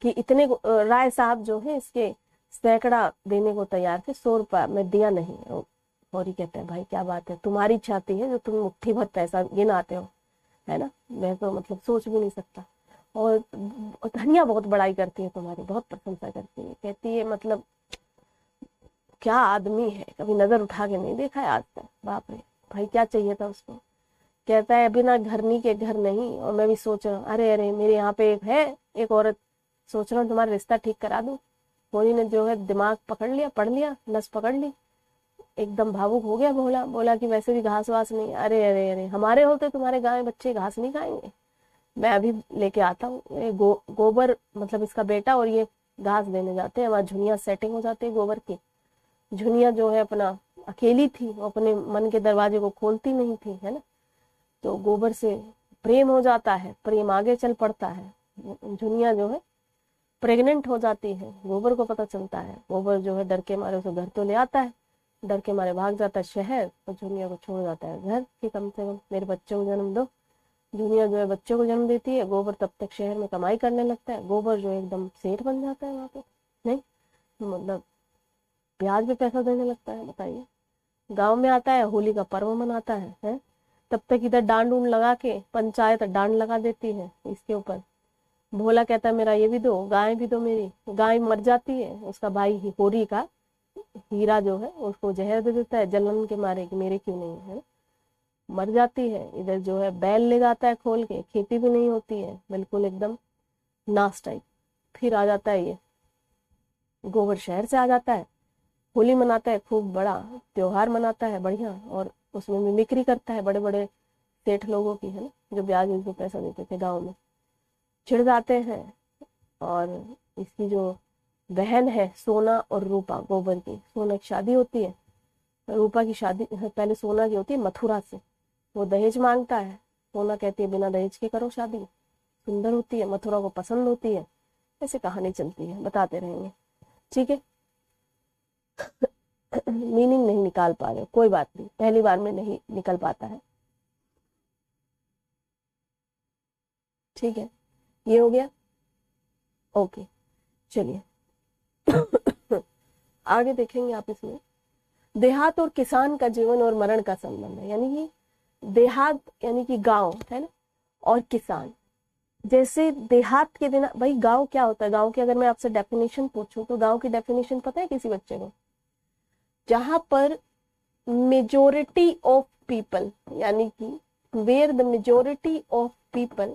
कि इतने राय साहब जो है इसके सैकड़ा देने को तैयार थे, 100 रुपया मैं दिया नहीं। होरी कहता है भाई क्या बात है, तुम्हारी छाती है जो तुम मुट्ठी भर पैसा गिनाते हो, है ना, मैं तो मतलब सोच भी नहीं सकता। और धनिया बहुत बड़ाई करती है तुम्हारी, बहुत प्रशंसा करती है, कहती है मतलब क्या आदमी है, कभी नजर उठा के नहीं देखा है आज तक। बाप रे भाई, क्या चाहिए था उसको। कहता है बिना घरनी के घर नहीं। और मैं भी सोच रहा हूँ अरे अरे मेरे यहाँ पे एक है, एक औरत, सोच रहा हूँ तुम्हारा रिश्ता ठीक करा दूं। होली ने जो है दिमाग पकड़ लिया, पढ़ लिया, नस पकड़ ली, एकदम भावुक हो गया। बोला बोला कि वैसे भी घास वास नहीं। अरे अरे अरे, हमारे होते तुम्हारे गाँव में बच्चे घास नहीं खाएंगे, मैं अभी लेके आता हूँ। गोबर मतलब इसका बेटा और ये घास देने जाते हैं, वहाँ झुनिया सेटिंग हो जाती है गोबर की। झुनिया जो है अपना अकेली थी, वो अपने मन के दरवाजे को खोलती नहीं थी, है ना। तो गोबर से प्रेम हो जाता है, प्रेम आगे चल पड़ता है। झुनिया जो है प्रेग्नेंट हो जाती है, गोबर को पता चलता है। गोबर जो है डर के मारे उसे घर तो ले आता है, डर के मारे भाग जाता है शहर, और झुनिया को छोड़ जाता है घर कि कम से कम मेरे बच्चों को जन्म दो। झुनिया जो है बच्चों को जन्म देती है, गोबर तब तक शहर में कमाई करने लगता है। गोबर जो एकदम सेठ बन जाता है वहां पे, नहीं मतलब ब्याज पे पैसा देने लगता है। बताइए, गांव में आता है, होली का पर्व मनाता है? तब तक इधर डांड उंड लगा के पंचायत डांड लगा देती है इसके ऊपर। भोला कहता है मेरा ये भी दो, गाय भी दो मेरी। गाय मर जाती है, उसका भाई होरी का हीरा जो है उसको जहर दे देता है जलन के मारे कि मेरे क्यों नहीं है, मर जाती है। इधर जो है बैल ले जाता है खोल के, खेती भी नहीं होती है, बिल्कुल एकदम नाश टाइप। फिर आ जाता है ये गोबर, शहर से आ जाता है, होली मनाता है, खूब बड़ा त्योहार मनाता है बढ़िया, और उसमें मिमिक्री करता है बड़े बड़े सेठ लोगों की, है ना, जो ब्याज पे पैसा देते थे गाँव में। चिढ़ जाते हैं, और इसकी जो बहन है सोना और रूपा, गोबर की, सोना की शादी होती है, रूपा की शादी पहले सोना की होती है मथुरा से। वो दहेज मांगता है, सोना कहती है बिना दहेज के करो शादी, सुंदर होती है, मथुरा को पसंद होती है। ऐसे कहानी चलती है, बताते रहेंगे, ठीक है। मीनिंग नहीं निकाल पा रहे, कोई बात नहीं, पहली बार में नहीं निकल पाता है, ठीक है। ये हो गया, ओके। चलिए आगे देखेंगे आप इसमें। देहात और किसान का जीवन और मरण का संबंध है, यानी कि देहात यानी कि गांव, है ना, और किसान। जैसे देहात के बिना, भाई गांव क्या होता है? गांव की अगर मैं आपसे डेफिनेशन पूछूं तो गांव की डेफिनेशन पता है किसी बच्चे को? जहां पर मेजोरिटी ऑफ पीपल, यानी कि where the majority of people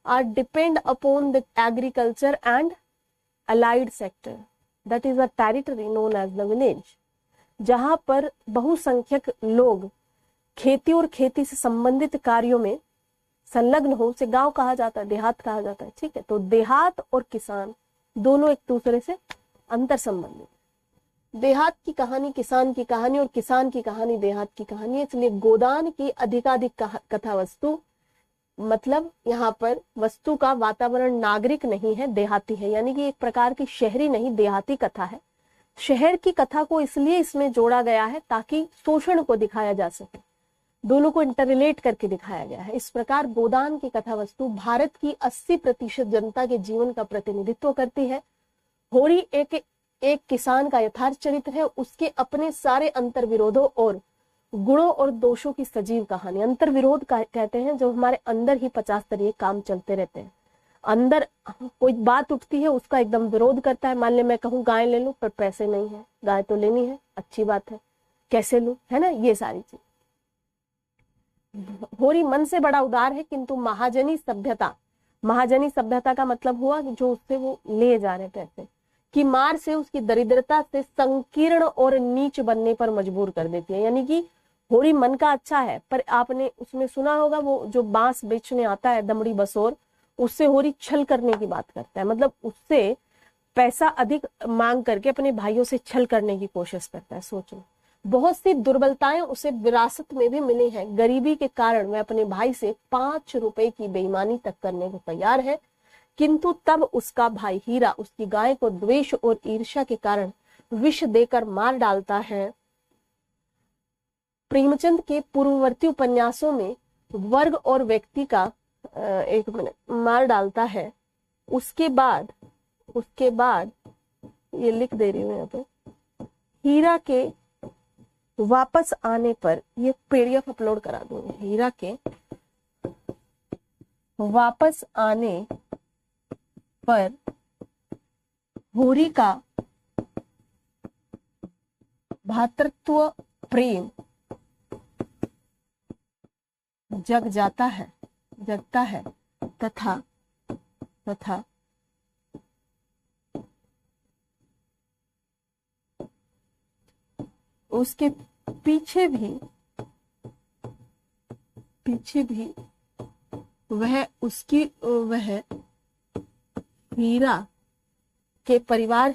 are depend upon the agriculture and allied sector, that is a territory known as the village. जहां पर बहुसंख्यक लोग खेती और खेती से संबंधित कार्यों में संलग्न हो, उसे गांव कहा जाता है, देहात कहा जाता है, ठीक है। तो देहात और किसान दोनों एक दूसरे से अंतर संबंधित। देहात की कहानी किसान की कहानी, और किसान की कहानी देहात की कहानी है। इसलिए गोदान की अधिकाधिक कथा वस्तु, मतलब यहाँ पर वस्तु का वातावरण नागरिक नहीं है, देहाती है, यानी कि एक प्रकार की शहरी नहीं, देहाती कथा है। शहर की कथा को इसलिए इसमें जोड़ा गया है ताकि शोषण को दिखाया जा सके, दोनों को इंटररिलेट करके दिखाया गया है। इस प्रकार गोदान की कथा वस्तु भारत की 80% जनता के जीवन का प्रतिनिधित्व करती है। होरी एक किसान का यथार्थ चरित्र है, उसके अपने सारे अंतर विरोधों और गुणों और दोषों की सजीव कहानी। अंतर विरोध कहते हैं जो हमारे अंदर ही 50 तरीके काम चलते रहते हैं। अंदर कोई बात उठती है, उसका एकदम विरोध करता है। मान ले मैं कहूँ गाय ले लूं, पर पैसे नहीं है, गाय तो लेनी है, अच्छी बात है, कैसे लूं, है ना, ये सारी चीज। होरी मन से बड़ा उदार है, किंतु महाजनी सभ्यता का मतलब हुआ जो उससे वो ले जा रहे पैसे की मार से उसकी दरिद्रता से संकीर्ण और नीच बनने पर मजबूर कर देती है। यानी कि होरी मन का अच्छा है, पर आपने उसमें सुना होगा वो जो बांस बेचने आता है दमड़ी बसोर, उससे होरी छल करने की बात करता है, मतलब उससे पैसा अधिक मांग करके अपने भाइयों से छल करने की कोशिश करता है। सोचो, बहुत सी दुर्बलताएं उसे विरासत में भी मिली हैं। गरीबी के कारण वह अपने भाई से 5 रुपए की बेईमानी तक करने को तैयार है, किंतु तब उसका भाई हीरा उसकी गाय को द्वेष और ईर्ष्या के कारण विष देकर मार डालता है। प्रेमचंद के पूर्ववर्ती उपन्यासों में वर्ग और व्यक्ति का एक मिनट मार डालता है। उसके बाद ये लिख दे रही हूँ यहाँ पे, हीरा के वापस आने पर, ये पीडीएफ अपलोड करा दूंगी, हीरा के वापस आने पर होरी का भातृत्व प्रेम जगता है तथा उसके पीछे भी वह हीरा के परिवार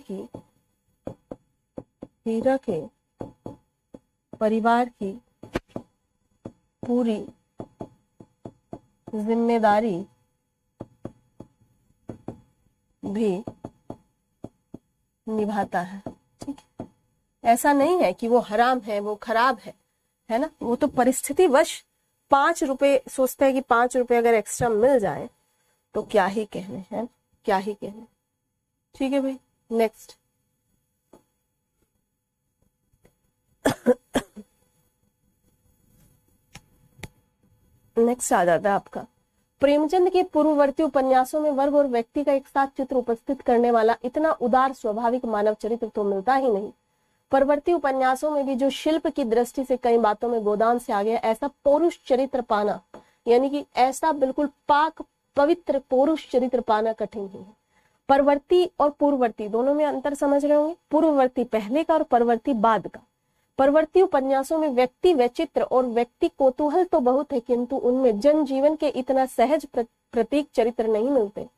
की पूरी जिम्मेदारी भी निभाता है। ठीक है, ऐसा नहीं है कि वो हराम है, वो खराब है ना, वो तो परिस्थितिवश 5 रुपए सोचते हैं कि 5 रुपए अगर एक्स्ट्रा मिल जाए तो क्या ही कहने हैं, क्या ही कहने। ठीक है भाई, नेक्स्ट। नेक्स्ट आ जाता है आपका, प्रेमचंद के पूर्ववर्ती उपन्यासों में वर्ग और व्यक्ति का एक साथ चित्र उपस्थित करने वाला इतना उदार स्वाभाविक मानव चरित्र तो मिलता ही नहीं। परवर्ती उपन्यासों में भी जो शिल्प की दृष्टि से कई बातों में गोदान से आ गया, ऐसा पौरुष चरित्र पाना, यानी कि ऐसा बिल्कुल पाक पवित्र पौरुष चरित्र पाना कठिन ही है। परवर्ती और पूर्ववर्ती दोनों में अंतर समझ रहे होंगे, पूर्ववर्ती पहले का और परवर्ती बाद का। परवर्ती उपन्यासों में व्यक्ति वैचित्र और व्यक्ति कौतूहल तो बहुत है, किंतु उनमें जनजीवन के इतना सहज प्रतीक चरित्र नहीं मिलते।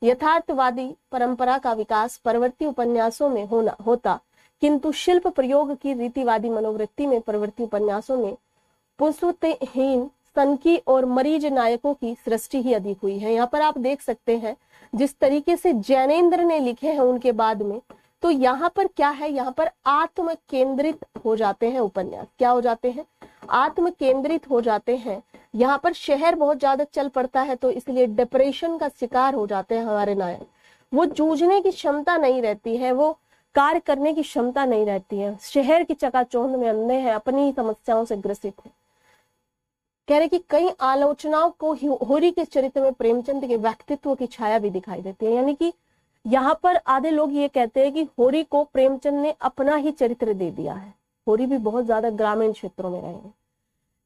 यथार्थवादी परंपरा का विकास परवर्ती उपन्यासों में होता, किंतु शिल्प प्रयोग की रीतिवादी मनोवृत्ति में परवर्ती उपन्यासों में पुंसवहीन सनकी और मरीज नायकों की सृष्टि ही अधिक हुई है। यहाँ पर आप देख सकते हैं जिस तरीके से जैनेन्द्र ने लिखे हैं उनके बाद में, तो यहाँ पर क्या है, यहाँ पर आत्म केंद्रित हो जाते हैं उपन्यास। क्या हो जाते हैं? आत्म केंद्रित हो जाते हैं। यहाँ पर शहर बहुत ज्यादा चल पड़ता है, तो इसलिए डिप्रेशन का शिकार हो जाते हैं हमारे नायक। वो जूझने की क्षमता नहीं रहती है, वो कार्य करने की क्षमता नहीं रहती है, शहर की चकाचौंध में अंधे हैं, अपनी समस्याओं से ग्रसित है। कह रहे कि कई आलोचनाओं को होरी के चरित्र में प्रेमचंद के व्यक्तित्व की छाया भी दिखाई देती है। यानी कि यहाँ पर आधे लोग ये कहते हैं कि होरी को प्रेमचंद ने अपना ही चरित्र दे दिया है। होरी भी बहुत ज्यादा ग्रामीण क्षेत्रों में रहे हैं।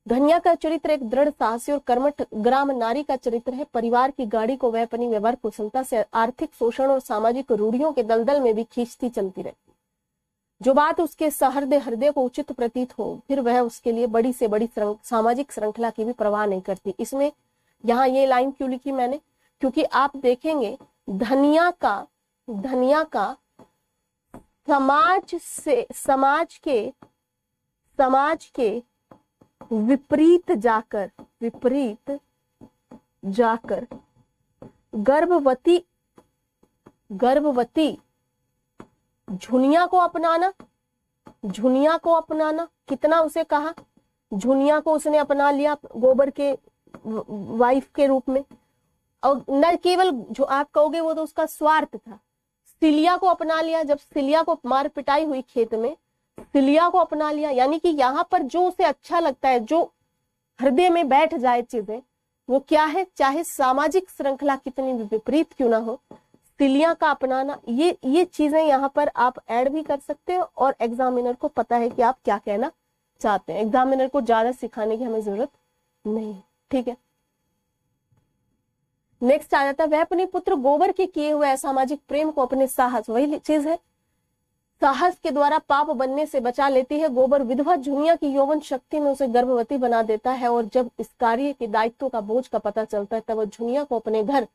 धनिया का चरित्र एक दृढ़ साहसी और कर्मठ ग्राम नारी का चरित्र है। परिवार की गाड़ी को वह अपनी व्यवहार कुशलता से आर्थिक शोषण और सामाजिक रूढ़ियों के दलदल में भी खींचती चलती रहती। जो बात उसके सहृदय हृदय को उचित प्रतीत हो, फिर वह उसके लिए बड़ी से बड़ी सामाजिक श्रृंखला की भी परवाह नहीं करती। इसमें यहाँ ये लाइन क्यों लिखी मैंने, क्योंकि आप देखेंगे धनिया का समाज के विपरीत जाकर गर्भवती झुनिया को अपनाना कितना उसे कहा, झुनिया को उसने अपना लिया गोबर के वाइफ के रूप में। और न केवल जो आप कहोगे वो तो उसका स्वार्थ था, सिलिया को अपना लिया। जब सिलिया को मार पिटाई हुई खेत में, सिलिया को अपना लिया। यानी कि यहाँ पर जो उसे अच्छा लगता है, जो हृदय में बैठ जाए चीजें, वो क्या है, चाहे सामाजिक श्रृंखला कितनी भी विपरीत क्यों ना हो, सिलिया का अपनाना, ये चीजें यहाँ पर आप ऐड भी कर सकते हो और एग्जामिनर को पता है कि आप क्या कहना चाहते हैं। एग्जामिनर को ज्यादा सिखाने की हमें जरूरत नहीं। ठीक है, नेक्स्ट आ जाता है, वह अपने पुत्र गोबर के किए हुए असामाजिक प्रेम को अपने साहस, वही चीज है, साहस के द्वारा पाप बनने से बचा लेती है। गोबर विधवा झुनिया की यौवन शक्ति में उसे गर्भवती बना देता है, और जब इस कार्य के दायित्व का बोझ का पता चलता है तब वह झुनिया को अपने घर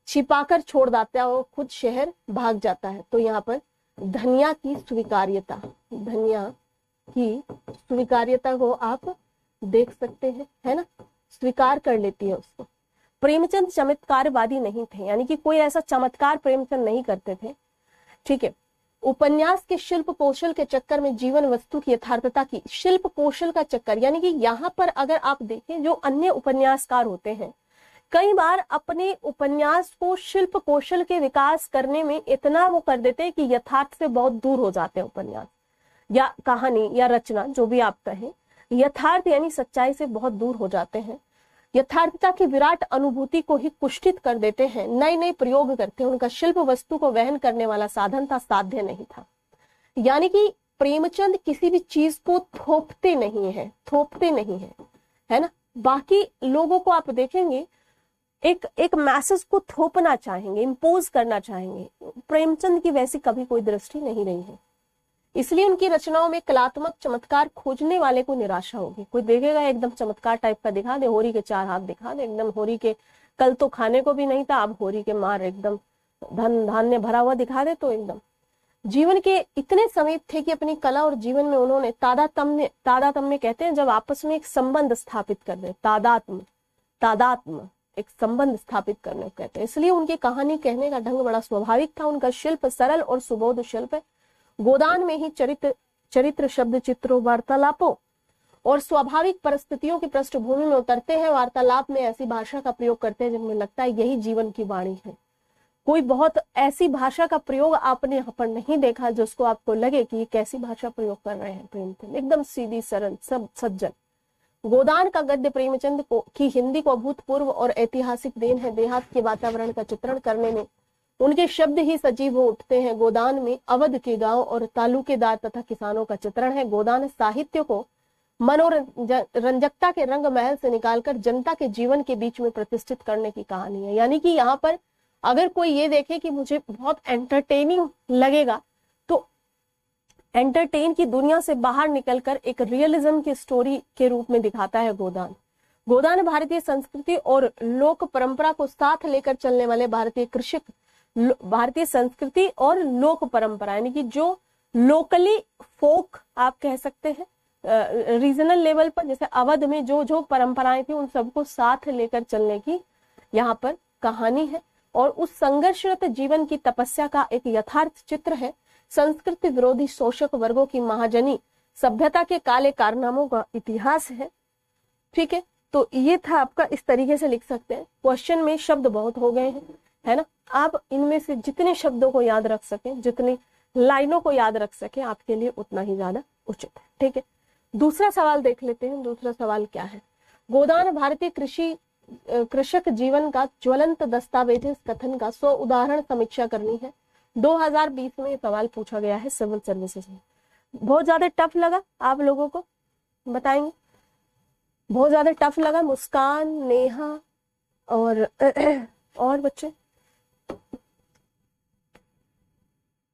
छिपाकर छोड़ देता है और खुद शहर भाग जाता है। तो यहाँ पर धनिया की स्वीकार्यता को आप देख सकते हैं, है ना, स्वीकार कर लेती है उसको। प्रेमचंद चमत्कारवादी नहीं थे, यानी कि कोई ऐसा चमत्कार प्रेमचंद नहीं करते थे। ठीक है, उपन्यास के शिल्प कौशल के चक्कर में जीवन वस्तु की यथार्थता की, शिल्प कौशल का चक्कर, यानी कि यहाँ पर अगर आप देखें जो अन्य उपन्यासकार होते हैं, कई बार अपने उपन्यास को शिल्प कौशल के विकास करने में इतना वो कर देते हैं कि यथार्थ से बहुत दूर हो जाते हैं उपन्यास या कहानी या रचना, जो भी आप कहें, यथार्थ यानी सच्चाई से बहुत दूर हो जाते हैं। यथार्थता की विराट अनुभूति को ही कुष्ठित कर देते हैं, नए नए प्रयोग करते हैं। उनका शिल्प वस्तु को वहन करने वाला साधन था, साध्य नहीं था। यानी कि प्रेमचंद किसी भी चीज को थोपते नहीं है, थोपते नहीं है ना। बाकी लोगों को आप देखेंगे एक एक मैसेज को थोपना चाहेंगे, इम्पोज करना चाहेंगे। प्रेमचंद की वैसी कभी कोई दृष्टि नहीं रही है, इसलिए उनकी रचनाओं में कलात्मक चमत्कार खोजने वाले को निराशा होगी। कोई देखेगा एकदम चमत्कार टाइप का दिखा दे, होरी के 4 हाथ दिखा दे, एकदम होरी के कल तो खाने को भी नहीं था, अब होरी के मार एकदम धन धान्य भरा हुआ दिखा दे, तो एकदम जीवन के इतने समीप थे कि अपनी कला और जीवन में उन्होंने तादात्म्य कहते हैं जब आपस में एक संबंध स्थापित कर दे, तादात्म्य एक संबंध स्थापित करने को कहते हैं। इसलिए उनकी कहानी कहने का ढंग बड़ा स्वाभाविक था। उनका शिल्प सरल और सुबोध शिल्प है। गोदान में ही चरित्र शब्द चित्रों, वार्तालापों और स्वाभाविक परिस्थितियों की पृष्ठभूमि में उतरते हैं। वार्तालाप में ऐसी भाषा का प्रयोग करते हैं जिनमें लगता है यही जीवन की वाणी है। कोई बहुत ऐसी भाषा का प्रयोग आपने यहाँ पर नहीं देखा जिसको आपको लगे कि ये कैसी भाषा प्रयोग कर रहे हैं प्रेमचंद, एकदम सीधी सरल सब सज्जन। गोदान का गद्य प्रेमचंद को की हिंदी को अभूतपूर्व और ऐतिहासिक देन है। देहात के वातावरण का चित्रण करने में उनके शब्द ही सजीव हो उठते हैं। गोदान में अवध के गांव और तालुकेदार तथा किसानों का चित्रण है। गोदान साहित्य को मनोरंजकता के रंग महल से निकालकर जनता के जीवन के बीच में प्रतिष्ठित करने की कहानी है। यानी कि यहाँ पर अगर कोई ये देखे कि मुझे बहुत एंटरटेनिंग लगेगा, तो एंटरटेन की दुनिया से बाहर निकलकर एक रियलिज्म की स्टोरी के रूप में दिखाता है गोदान। गोदान भारतीय संस्कृति और लोक परंपरा को साथ लेकर चलने वाले भारतीय संस्कृति और लोक परंपरा, यानी कि जो लोकली फोक आप कह सकते हैं, रीजनल लेवल पर जैसे अवध में जो जो परंपराएं थी उन सबको साथ लेकर चलने की यहाँ पर कहानी है। और उस संघर्षरत जीवन की तपस्या का एक यथार्थ चित्र है। संस्कृति विरोधी शोषक वर्गों की महाजनी सभ्यता के काले कारनामों का इतिहास है। ठीक है, तो ये था आपका, इस तरीके से लिख सकते हैं। क्वेश्चन में शब्द बहुत हो गए हैं, है ना। आप इनमें से जितने शब्दों को याद रख सकें, जितनी लाइनों को याद रख सकें, आपके लिए उतना ही ज्यादा उचित है। ठीक है, दूसरा सवाल देख लेते हैं। दूसरा सवाल क्या है? गोदान भारतीय कृषक जीवन का ज्वलंत दस्तावेज है। इस कथन का 100 उदाहरण समीक्षा करनी है। 2020 में सवाल पूछा गया है सिविल सर्विसेज में। बहुत ज्यादा टफ लगा आप लोगों को? बताएंगे। बहुत ज्यादा टफ लगा? मुस्कान, नेहा और बच्चे?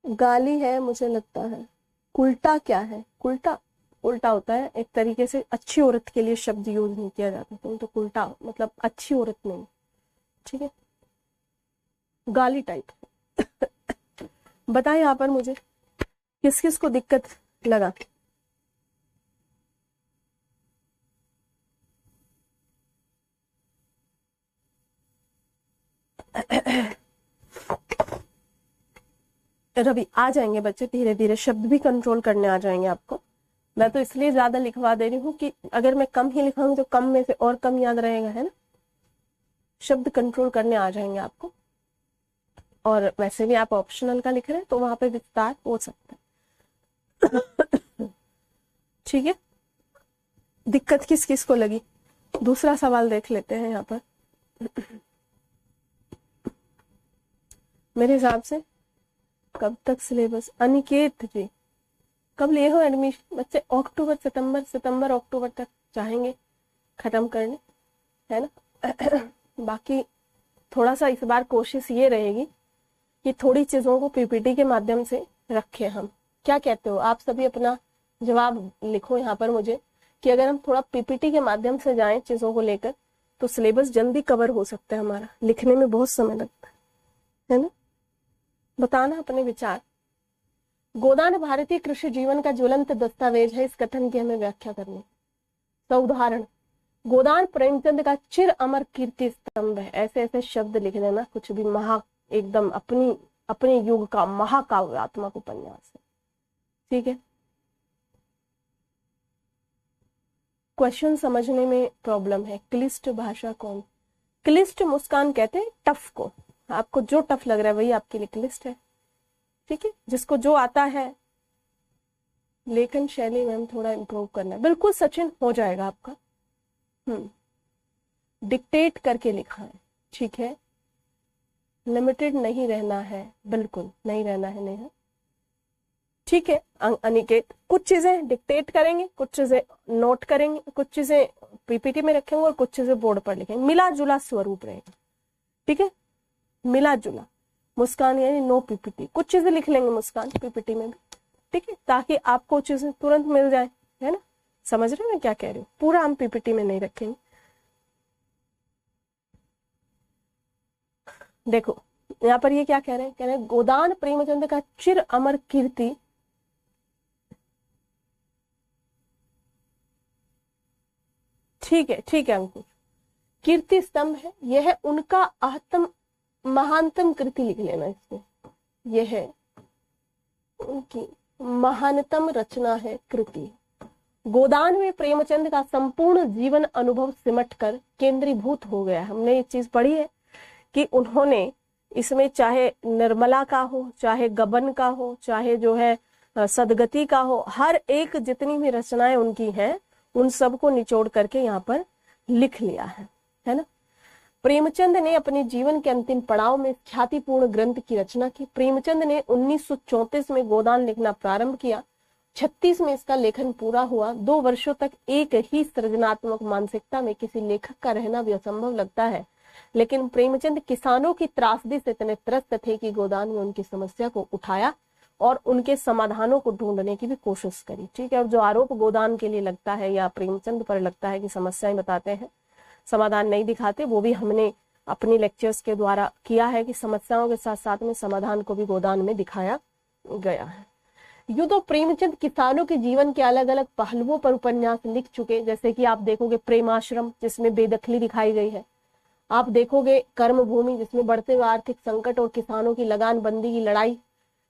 गाली है मुझे लगता है। कुल्टा क्या है? उल्टा होता है एक तरीके से, अच्छी औरत के लिए शब्द यूज नहीं किया जाता, तो कुल्टा मतलब अच्छी औरत नहीं। ठीक है, गाली टाइप। बताएं यहाँ पर मुझे किस किस को दिक्कत लगा। रवि, आ जाएंगे बच्चे, धीरे धीरे शब्द भी कंट्रोल करने आ जाएंगे आपको। मैं तो इसलिए ज्यादा लिखवा दे रही हूँ कि अगर मैं कम ही लिखाऊंगी तो कम में से और कम याद रहेगा, है ना। शब्द कंट्रोल करने आ जाएंगे आपको। और वैसे भी आप ऑप्शनल का लिख रहे हैं तो वहां पे विस्तार हो सकता है। ठीक है, दिक्कत किस किस को लगी? दूसरा सवाल देख लेते हैं यहाँ पर। मेरे हिसाब से कब तक सिलेबस? अनिकेत जी, कब ले हो एडमिशन? बच्चे सितंबर अक्टूबर तक चाहेंगे खत्म करने, है ना। बाकी थोड़ा सा इस बार कोशिश ये रहेगी कि थोड़ी चीजों को पीपीटी के माध्यम से रखें हम। क्या कहते हो आप सभी? अपना जवाब लिखो यहाँ पर मुझे कि अगर हम थोड़ा पीपीटी के माध्यम से जाएं चीजों को लेकर तो सिलेबस जल्दी कवर हो सकता है हमारा। लिखने में बहुत समय लगता है ना। बताना अपने विचार। गोदान भारतीय कृषि जीवन का ज्वलंत दस्तावेज है। इस कथन की हमें व्याख्या करनी। तो उदाहरण, गोदान प्रेमचंद का चिर अमर कीर्ति स्तंभ है। ऐसे ऐसे शब्द लिख देना, कुछ भी एकदम अपने युग का महाकाव्यात्मक उपन्यास है। ठीक है, क्वेश्चन समझने में प्रॉब्लम है। क्लिष्ट भाषा कौन? क्लिष्ट मुस्कान कहते हैं टफ को। आपको जो टफ लग रहा है वही आपके लिए क्लिष्ट है। ठीक है, जिसको जो आता है। लेखन शैली में थोड़ा इम्प्रूव करना है। बिल्कुल सचिन, हो जाएगा आपका। डिक्टेट करके लिखा है, ठीक है। लिमिटेड नहीं रहना है, बिल्कुल नहीं रहना है, नहीं है, ठीक है। अनिकेत, कुछ चीजें डिक्टेट करेंगे, कुछ चीजें नोट करेंगे, कुछ चीजें पीपीटी में रखेंगे और कुछ चीजें बोर्ड पर लिखेंगे, मिला जुला स्वरूप रहेगा, ठीक है, मिला जुला। मुस्कान यानी नो पीपीटी, कुछ चीजें लिख लेंगे मुस्कान पीपीटी में भी, ठीक है, ताकि आपको चीजें तुरंत मिल जाए, है ना। समझ रहे हैं मैं क्या कह रही हूँ, पूरा हम पीपीटी में नहीं रखेंगे। देखो यहाँ पर ये क्या कह रहे हैं, गोदान प्रेमचंद का चिर अमर कीर्ति, ठीक है, ठीक है अंकुर, कीर्ति स्तंभ है, यह उनका अहतम महानतम कृति लिख लेना इसमें, यह है उनकी महानतम रचना है, कृति। गोदान में प्रेमचंद का संपूर्ण जीवन अनुभव सिमट कर केंद्रीभूत हो गया। हमने ये चीज पढ़ी है कि उन्होंने इसमें चाहे निर्मला का हो, चाहे गबन का हो, चाहे जो है सदगति का हो, हर एक जितनी भी रचनाएं उनकी हैं उन सबको निचोड़ करके यहाँ पर लिख लिया है ना। प्रेमचंद ने अपने जीवन के अंतिम पड़ाव में ख्यातिपूर्ण ग्रंथ की रचना की। प्रेमचंद ने 1934 में गोदान लिखना प्रारंभ किया, 36 में इसका लेखन पूरा हुआ। 2 वर्षों तक एक ही सृजनात्मक मानसिकता में किसी लेखक का रहना भी असंभव लगता है, लेकिन प्रेमचंद किसानों की त्रासदी से इतने त्रस्त थे कि गोदान में उनकी समस्या को उठाया और उनके समाधानों को ढूंढने की भी कोशिश करी, ठीक है। और जो आरोप गोदान के लिए लगता है या प्रेमचंद पर लगता है कि समस्याएं बताते हैं, समाधान नहीं दिखाते, वो भी हमने अपनी लेक्चर्स के द्वारा किया है कि समस्याओं के साथ साथ में समाधान को भी गोदान में दिखाया गया है। यूं तो प्रेमचंद किसानों के जीवन के अलग अलग पहलुओं पर उपन्यास लिख चुके, जैसे कि आप देखोगे प्रेमाश्रम जिसमें बेदखली दिखाई गई है, आप देखोगे कर्म भूमि जिसमें बढ़ते हुए आर्थिक संकट और किसानों की लगानबंदी की लड़ाई।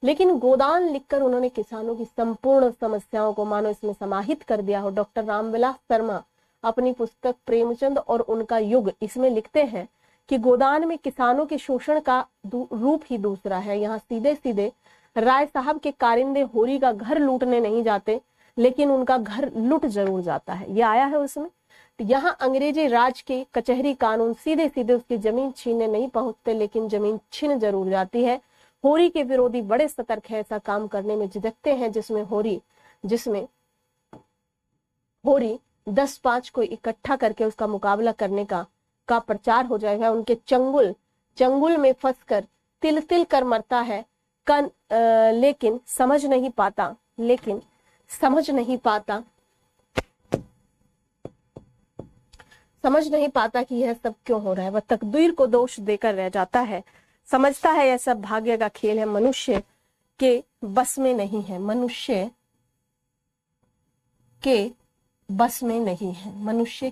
लेकिन गोदान लिखकर उन्होंने किसानों की संपूर्ण समस्याओं को मानो इसमें समाहित कर दिया हो। डॉक्टर रामविलास शर्मा अपनी पुस्तक प्रेमचंद और उनका युग इसमें लिखते हैं कि गोदान में किसानों के शोषण का रूप ही दूसरा है। यहाँ सीधे सीधे राय साहब के कारिंदे होरी का घर लूटने नहीं जाते, लेकिन उनका घर लुट जरूर जाता है, ये आया है उसमें। यहाँ अंग्रेजी राज के कचहरी कानून सीधे सीधे उसकी जमीन छीनने नहीं पहुंचते, लेकिन जमीन छीन जरूर जाती है। होरी के विरोधी बड़े सतर्क है, ऐसा काम करने में झिझकते हैं जिसमें होरी 10-5 को इकट्ठा करके उसका मुकाबला करने का प्रचार हो जाएगा। उनके चंगुल में फंसकर तिल तिल कर मरता है, लेकिन समझ नहीं पाता कि यह सब क्यों हो रहा है। वह तकदीर को दोष देकर रह जाता है, समझता है यह सब भाग्य का खेल है, मनुष्य के बस में नहीं है, मनुष्य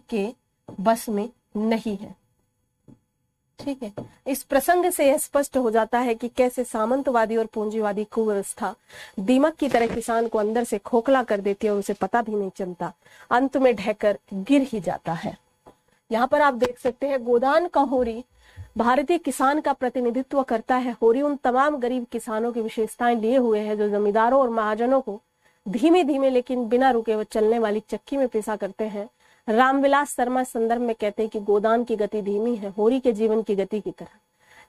के बस में नहीं है, ठीक है। इस प्रसंग से यह स्पष्ट हो जाता है कि कैसे सामंतवादी और पूंजीवादी कुव्यवस्था दीमक की तरह किसान को अंदर से खोखला कर देती है और उसे पता भी नहीं चलता, अंत में ढहकर गिर ही जाता है। यहाँ पर आप देख सकते हैं गोदान का होरी भारतीय किसान का प्रतिनिधित्व करता है। होरी उन तमाम गरीब किसानों की विशेषताएं लिए हुए है जो जमींदारों और महाजनों को धीमे धीमे लेकिन बिना रुके व चलने वाली चक्की में पिसा करते हैं। रामविलास शर्मा संदर्भ में कहते हैं कि गोदान की गति धीमी है, होरी के जीवन की गति की तरह।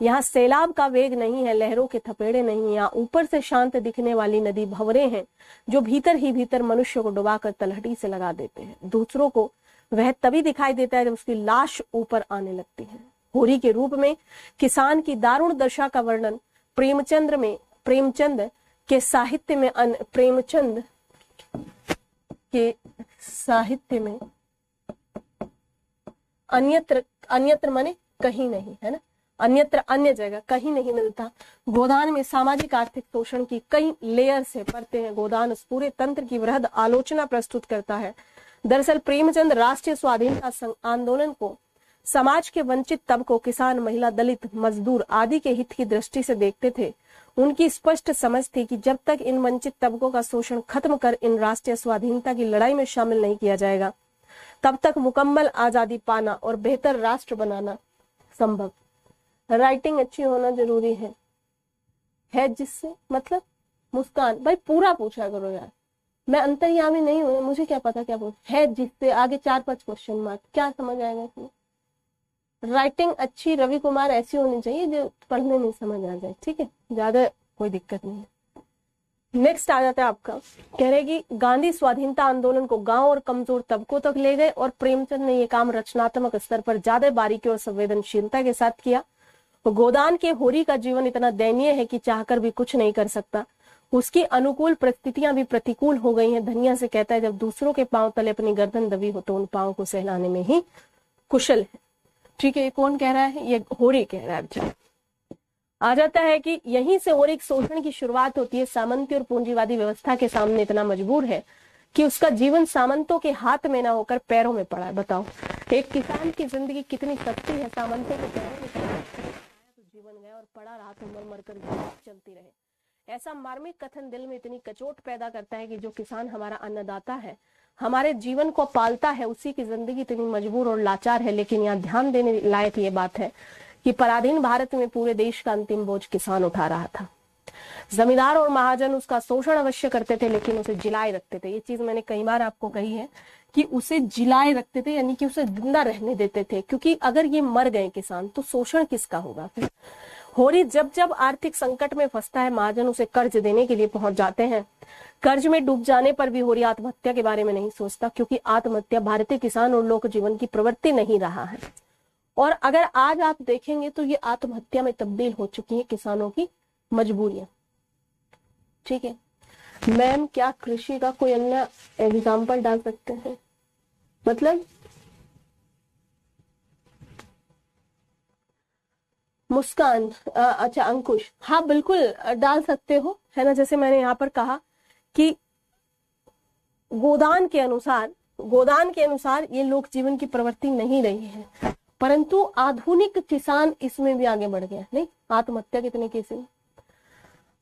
यहाँ सैलाब का वेग नहीं है, लहरों के थपेड़े नहीं, यहाँ ऊपर से शांत दिखने वाली नदी भंवरे हैं जो भीतर ही भीतर मनुष्य को डुबाकर तलहटी से लगा देते हैं। दूसरों को वह तभी दिखाई देता है जब उसकी लाश ऊपर आने लगती है। होरी के रूप में किसान की दारुण दशा का वर्णन प्रेमचंद के साहित्य में अन्यत्र माने कहीं नहीं, है ना, अन्यत्र अन्य जगह कहीं नहीं मिलता। गोदान में सामाजिक आर्थिक शोषण की कई लेयर से परतें हैं। गोदान उस पूरे तंत्र की वृहद आलोचना प्रस्तुत करता है। दरअसल प्रेमचंद राष्ट्रीय स्वाधीनता आंदोलन को समाज के वंचित तबकों, किसान, महिला, दलित, मजदूर आदि के हित की दृष्टि से देखते थे। उनकी स्पष्ट समझ थी कि जब तक इन वंचित तबकों का शोषण खत्म कर इन राष्ट्रीय स्वाधीनता की लड़ाई में शामिल नहीं किया जाएगा, तब तक मुकम्मल आजादी पाना और बेहतर राष्ट्र बनाना संभव। राइटिंग अच्छी होना जरूरी है जिससे मतलब मुस्कान भाई पूरा पूछा करो यार, मैं अंतर्यामी नहीं हूं, मुझे क्या पता क्या बोल है जिससे आगे 4-5 क्वेश्चन मार्क, क्या समझ आएगा इसमें। राइटिंग अच्छी रवि कुमार ऐसी होनी चाहिए जो पढ़ने में समझ आ जाए, ठीक है, ज्यादा कोई दिक्कत नहीं है। नेक्स्ट आ जाता है आपका, कह रहे कि गांधी स्वाधीनता आंदोलन को गांव और कमजोर तबकों तक ले गए और प्रेमचंद ने ये काम रचनात्मक स्तर पर ज्यादा बारीकी और संवेदनशीलता के साथ किया। गोदान के होरी का जीवन इतना दयनीय है कि चाहकर भी कुछ नहीं कर सकता, उसकी अनुकूल परिस्थितियां भी प्रतिकूल हो गई हैं। धनिया से कहता है जब दूसरों के पांव तले अपनी गर्दन दबी हो तो उन पांव को सहलाने में ही कुशल है। ठीक है, ये कौन कह रहा है? ये होरी कह रहा है। अच्छा, आ जाता है कि यहीं से और एक शोषण की शुरुआत होती है। सामंती और पूंजीवादी व्यवस्था के सामने इतना मजबूर है कि उसका जीवन सामंतों के हाथ में ना होकर पैरों में पड़ा है। बताओ, एक किसान की जिंदगी कितनी सस्ती है, सामंतों के पैरों में तो जीवन गया और पड़ा रहा तो मर मर कर चलती रहे। ऐसा मार्मिक कथन दिल में इतनी कचोट पैदा करता है कि जो किसान हमारा अन्नदाता है, हमारे जीवन को पालता है, उसी की जिंदगी इतनी मजबूर और लाचार है। लेकिन यहाँ ध्यान देने लायक ये बात है कि पराधीन भारत में पूरे देश का अंतिम बोझ किसान उठा रहा था। जमींदार और महाजन उसका शोषण अवश्य करते थे लेकिन उसे जिलाए रखते थे। ये चीज मैंने कई बार आपको कही है कि उसे जिलाए रखते थे, यानी कि उसे जिंदा रहने देते थे, क्योंकि अगर ये मर गए किसान तो शोषण किसका होगा फिर। होरी जब जब आर्थिक संकट में फंसता है, महाजन उसे कर्ज देने के लिए पहुंच जाते हैं। कर्ज में डूब जाने पर भी होरी आत्महत्या के बारे में नहीं सोचता, क्योंकि आत्महत्या भारतीय किसान और लोक जीवन की प्रवृत्ति नहीं रहा है। और अगर आज आप देखेंगे तो ये आत्महत्या में तब्दील हो चुकी है किसानों की मजबूरियां। ठीक है मैम, क्या कृषि का कोई अन्य एग्जाम्पल डाल सकते हैं? मतलब मुस्कान, अच्छा अंकुश, हाँ बिल्कुल डाल सकते हो, है ना। जैसे मैंने यहाँ पर कहा कि गोदान के अनुसार ये लोक जीवन की प्रवृत्ति नहीं रही है, परंतु आधुनिक किसान इसमें भी आगे बढ़ गया। नहीं, आत्महत्या कितने केस में।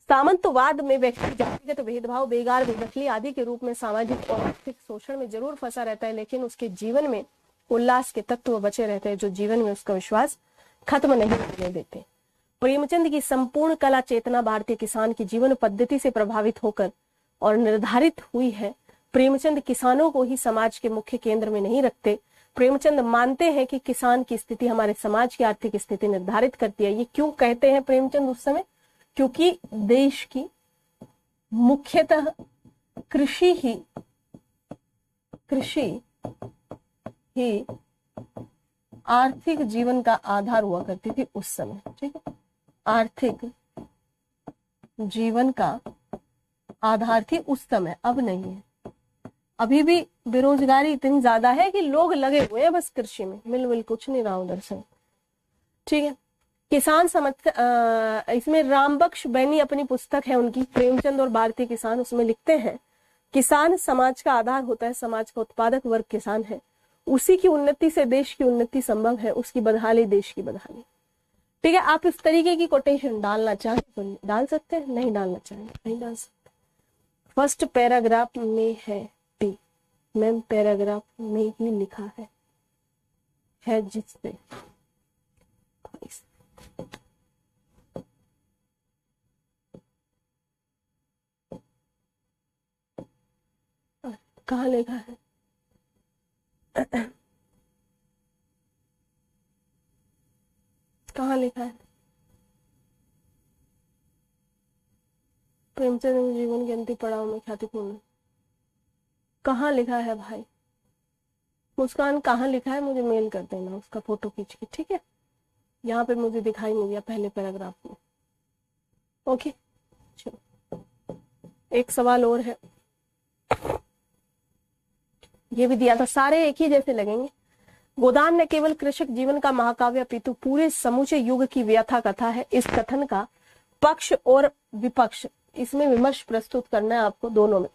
सामंतवाद में व्यक्ति जातिगत भेदभाव, बेगार, बेदखली आदि के रूप में सामाजिक और आर्थिक शोषण में जरूर फंसा रहता है, लेकिन उसके जीवन में उल्लास के तत्व बचे रहते हैं जो जीवन में उसका विश्वास खत्म नहीं होने देते। प्रेमचंद की संपूर्ण कला चेतना भारतीय किसान की जीवन पद्धति से प्रभावित होकर और निर्धारित हुई है। प्रेमचंद किसानों को ही समाज के मुख्य केंद्र में नहीं रखते। प्रेमचंद मानते हैं कि किसान की स्थिति हमारे समाज की आर्थिक स्थिति निर्धारित करती है। ये क्यों कहते हैं प्रेमचंद उस समय? क्योंकि देश की मुख्यतः कृषि ही आर्थिक जीवन का आधार हुआ करती थी उस समय। ठीक है, आर्थिक जीवन का आधार थी उस समय, अब नहीं है। अभी भी बेरोजगारी इतनी ज्यादा है कि लोग लगे हुए हैं बस कृषि में, मिल कुछ नहीं रहा उधर से। ठीक है, किसान समझ, इसमें रामबख्श बैनी अपनी पुस्तक है उनकी प्रेमचंद और भारतीय किसान, उसमें लिखते हैं किसान समाज का आधार होता है, समाज का उत्पादक वर्ग किसान है, उसी की उन्नति से देश की उन्नति संभव है, उसकी बदहाली देश की बदहाली। ठीक है, आप इस तरीके की कोटेशन डालना चाहें तो डाल सकते हैं, नहीं डालना चाहें नहीं डाल सकते। फर्स्ट पैराग्राफ में है टी, मैम पैराग्राफ में ही लिखा है जिससे कहाँ लिखा है? कहाँ लिखा है? प्रेमचंद जीवन के अंतिम पड़ाव में ख्यातिपूर्ण, कहाँ लिखा है भाई? मुस्कान कहाँ लिखा है? मुझे मेल कर देना उसका फोटो खींच के। ठीक है, यहाँ पे मुझे दिखाई नहीं दिया पहले पैराग्राफ में। ओके, चलो एक सवाल और है, ये भी दिया था, सारे एक ही जैसे लगेंगे। गोदान न केवल कृषक जीवन का महाकाव्य अपितु पूरे समूचे युग की व्यथा कथा है। इस कथन का पक्ष और विपक्ष, इसमें विमर्श प्रस्तुत करना है आपको दोनों में।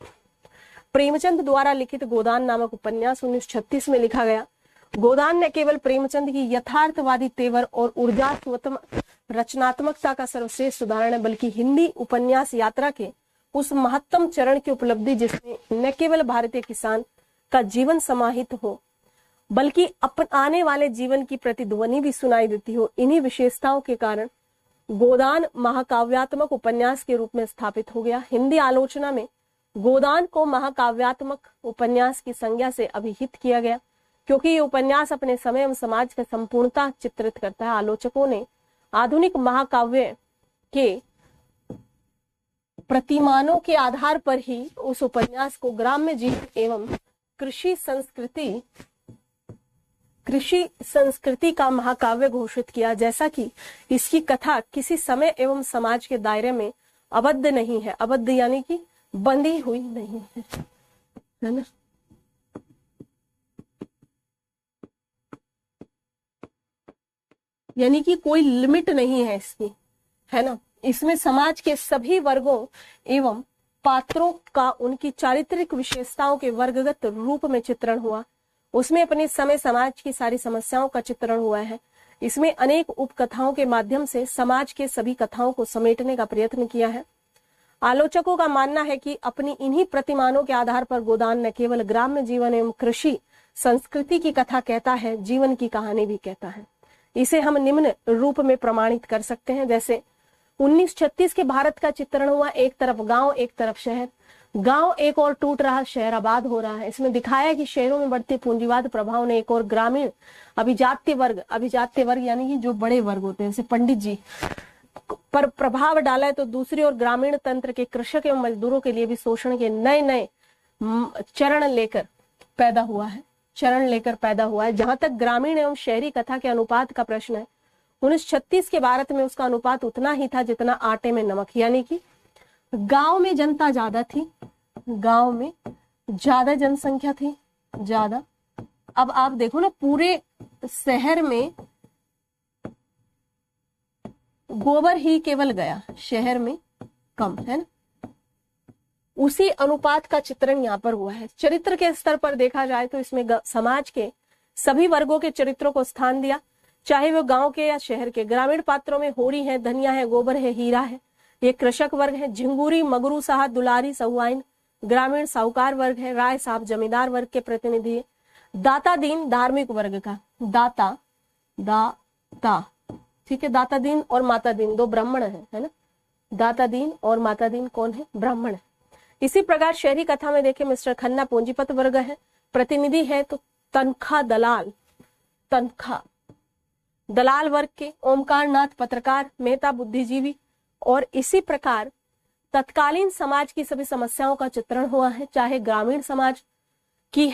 प्रेमचंद द्वारा लिखित गोदान नामक उपन्यास 1936 में लिखा गया। गोदान न केवल प्रेमचंद की यथार्थवादी तेवर और ऊर्जात्मक रचनात्मकता का सर्वश्रेष्ठ उदाहरण है, बल्कि हिंदी उपन्यास यात्रा के उस महत्तम चरण की उपलब्धि जिसमें न केवल भारतीय किसान का जीवन समाहित हो, बल्कि आने वाले जीवन की प्रतिध्वनि भी सुनाई देती हो। इन्हीं विशेषताओं के कारण गोदान महाकाव्यात्मक उपन्यास के रूप में स्थापित हो गया। हिंदी आलोचना में गोदान को महाकाव्यात्मक उपन्यास की संज्ञा से अभिहित किया गया, क्योंकि ये उपन्यास अपने समय एवं समाज का संपूर्णता चित्रित करता है। आलोचकों ने आधुनिक महाकाव्य के प्रतिमानों के आधार पर ही उस उपन्यास को ग्राम्य जीवन एवं कृषि संस्कृति का महाकाव्य घोषित किया, जैसा कि इसकी कथा किसी समय एवं समाज के दायरे में आबद्ध नहीं है। आबद्ध यानी कि बंधी हुई नहीं है ना। यानी कि कोई लिमिट नहीं है इसकी, है ना। इसमें समाज के सभी वर्गों एवं पात्रों का उनकी चारित्रिक विशेषताओं के वर्गगत रूप में चित्रण हुआ। उसमें अपने समय समाज की सारी समस्याओं का चित्रण हुआ है। इसमें अनेक उपकथाओं के माध्यम से समाज के सभी कथाओं को समेटने का प्रयत्न किया है। आलोचकों का मानना है कि अपनी इन्हीं प्रतिमानों के आधार पर गोदान न केवल ग्राम्य जीवन एवं कृषि संस्कृति की कथा कहता है, जीवन की कहानी भी कहता है। इसे हम निम्न रूप में प्रमाणित कर सकते हैं। जैसे 1936 के भारत का चित्रण हुआ, एक तरफ गांव एक तरफ शहर। गांव एक और टूट रहा, शहर आबाद हो रहा है। इसमें दिखाया कि शहरों में बढ़ते पूंजीवाद प्रभाव ने एक और ग्रामीण अभिजात्य वर्ग यानी कि जो बड़े वर्ग होते हैं जैसे पंडित जी पर प्रभाव डाला है, तो दूसरी ओर ग्रामीण तंत्र के कृषक एवं मजदूरों के लिए भी शोषण के नए नए चरण लेकर पैदा हुआ है। जहां तक ग्रामीण एवं शहरी कथा के अनुपात का प्रश्न है, 1936 के भारत में उसका अनुपात उतना ही था जितना आटे में नमक, यानी कि गांव में जनता ज्यादा थी, गांव में ज्यादा जनसंख्या थी, ज्यादा। अब आप देखो ना, पूरे शहर में गोबर ही केवल गया, शहर में कम, है ना। उसी अनुपात का चित्रण यहाँ पर हुआ है। चरित्र के स्तर पर देखा जाए तो इसमें समाज के सभी वर्गों के चरित्रों को स्थान दिया, चाहे वो गांव के या शहर के। ग्रामीण पात्रों में होरी है, धनिया है, गोबर है, हीरा है, ये कृषक वर्ग है। झिंगुरी, मगरू साहब, दुलारी, सहुआइन ग्रामीण साहूकार वर्ग है। राय साहब जमींदार वर्ग के प्रतिनिधि है। दाता दीन धार्मिक वर्ग का, दाता ठीक है, दाता दीन और माता दीन दो ब्राह्मण है ना। दाता दीन और माता दीन कौन है? ब्राह्मण है। इसी प्रकार शहरी कथा में देखें, मिस्टर खन्ना पूंजीपत वर्ग है, प्रतिनिधि है। तो तनखा दलाल वर्ग के, ओमकार नाथ पत्रकार, मेहता बुद्धिजीवी। और इसी प्रकार तत्कालीन समाज की सभी समस्याओं का चित्रण हुआ है, चाहे ग्रामीण समाज की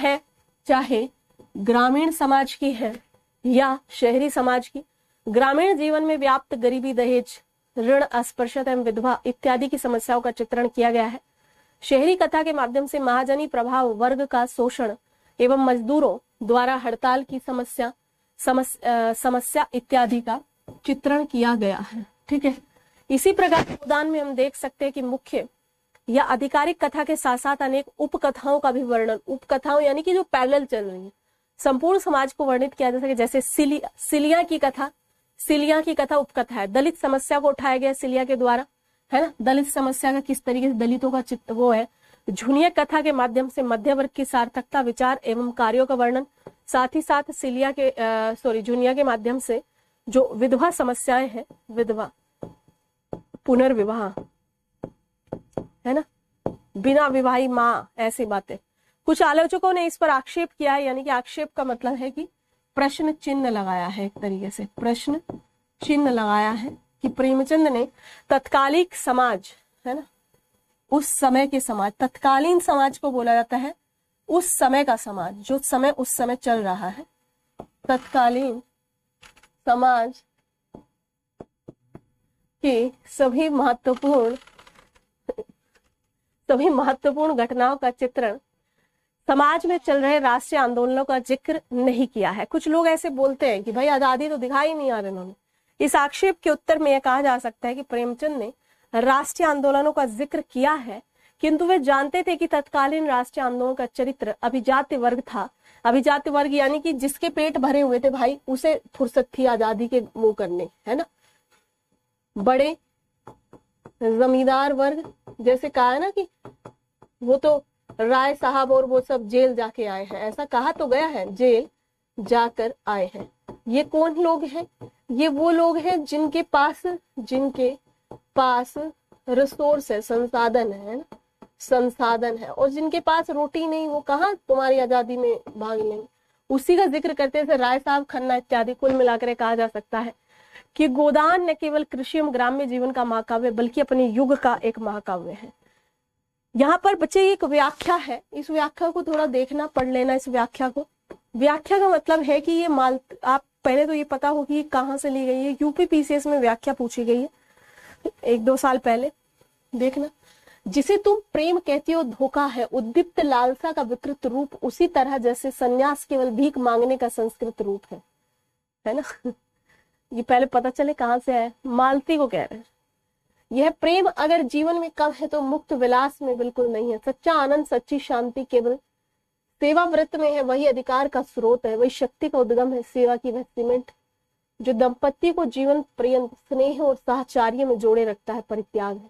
है या शहरी समाज की। ग्रामीण जीवन में व्याप्त गरीबी, दहेज, ऋण, अस्पृश्यता एवं विधवा इत्यादि की समस्याओं का चित्रण किया गया है। शहरी कथा के माध्यम से महाजनी प्रभाव, वर्ग का शोषण एवं मजदूरों द्वारा हड़ताल की समस्या इत्यादि का चित्रण किया गया है। ठीक है। इसी प्रकार गोदान में हम देख सकते हैं कि मुख्य या आधिकारिक कथा के साथ साथ अनेक उपकथाओं का भी वर्णन, उपकथाओं यानी कि जो पैरेलल चल रही है, संपूर्ण समाज को वर्णित किया जा सके। जैसे सिलिया की कथा उपकथा है। दलित समस्या को उठाया गया सिलिया के द्वारा, है ना। दलित समस्या का किस तरीके से दलितों का चित्र वो है। झुनिया कथा के माध्यम से मध्य वर्ग की सार्थकता, विचार एवं कार्यों का वर्णन। साथ ही साथ झुनिया के माध्यम से जो विधवा समस्याएं हैं, विधवा, पुनर्विवाह, है ना, बिना विवाही माँ, ऐसी बातें। कुछ आलोचकों ने इस पर आक्षेप किया है, यानी कि आक्षेप का मतलब है कि प्रश्न चिन्ह लगाया है, एक तरीके से प्रश्न चिन्ह लगाया है कि प्रेमचंद ने तत्कालिक समाज, है ना, उस समय के समाज, तत्कालीन समाज को बोला जाता है उस समय का समाज, जो समय उस समय चल रहा है। तत्कालीन समाज की सभी महत्वपूर्ण घटनाओं का चित्रण, समाज में चल रहे राष्ट्रीय आंदोलनों का जिक्र नहीं किया है। कुछ लोग ऐसे बोलते हैं कि भाई आजादी तो दिखाई नहीं आ रही उन्होंने। इस आक्षेप के उत्तर में यह कहा जा सकता है कि प्रेमचंद ने राष्ट्रीय आंदोलनों का जिक्र किया है, किंतु वे जानते थे कि तत्कालीन राष्ट्रीय आंदोलन का चरित्र अभिजात्य वर्ग था। अभिजात्य वर्ग यानी कि जिसके पेट भरे हुए थे भाई, उसे फुर्सत थी आजादी के मुंह करने, है ना। बड़े जमींदार वर्ग, जैसे कहा है ना कि वो तो राय साहब और वो सब जेल जाके आए हैं, ऐसा कहा तो गया है, जेल जाकर आए हैं। ये कौन लोग हैं? ये वो लोग हैं जिनके पास रिसोर्स है, संसाधन है ना, संसाधन है। और जिनके पास रोटी नहीं, वो कहाँ तुम्हारी आजादी में भाग लेंगे। उसी का जिक्र करते थे राय साहब, खन्ना इत्यादि। कुल मिलाकर कहा जा सकता है कि गोदान न केवल कृषि एवं ग्राम्य जीवन का महाकाव्य बल्कि अपने युग का एक महाकाव्य है। यहाँ पर बच्चे एक व्याख्या है, इस व्याख्या को थोड़ा देखना, पढ़ लेना इस व्याख्या को। व्याख्या का मतलब है कि ये आप पहले तो ये पता हो कि कहाँ से ली गई है। यूपी पीसीएस में व्याख्या पूछी गई है 1-2 साल पहले, देखना। जिसे तुम प्रेम कहती हो धोखा है, उद्दीप्त लालसा का विकृत रूप, उसी तरह जैसे संन्यास केवल भीख मांगने का संस्कृत रूप है ना। ये पहले पता चले कहाँ से आया। मालती को कह रहे हैं यह प्रेम अगर जीवन में कम है तो मुक्त विलास में बिल्कुल नहीं है। सच्चा आनंद, सच्ची शांति केवल सेवा व्रत में है, वही अधिकार का स्रोत है, वही शक्ति का उद्गम है। सेवा की वह सीमेंट जो दंपति को जीवन पर्यंत स्नेह और साहचर्य में जोड़े रखता है, परित्याग है।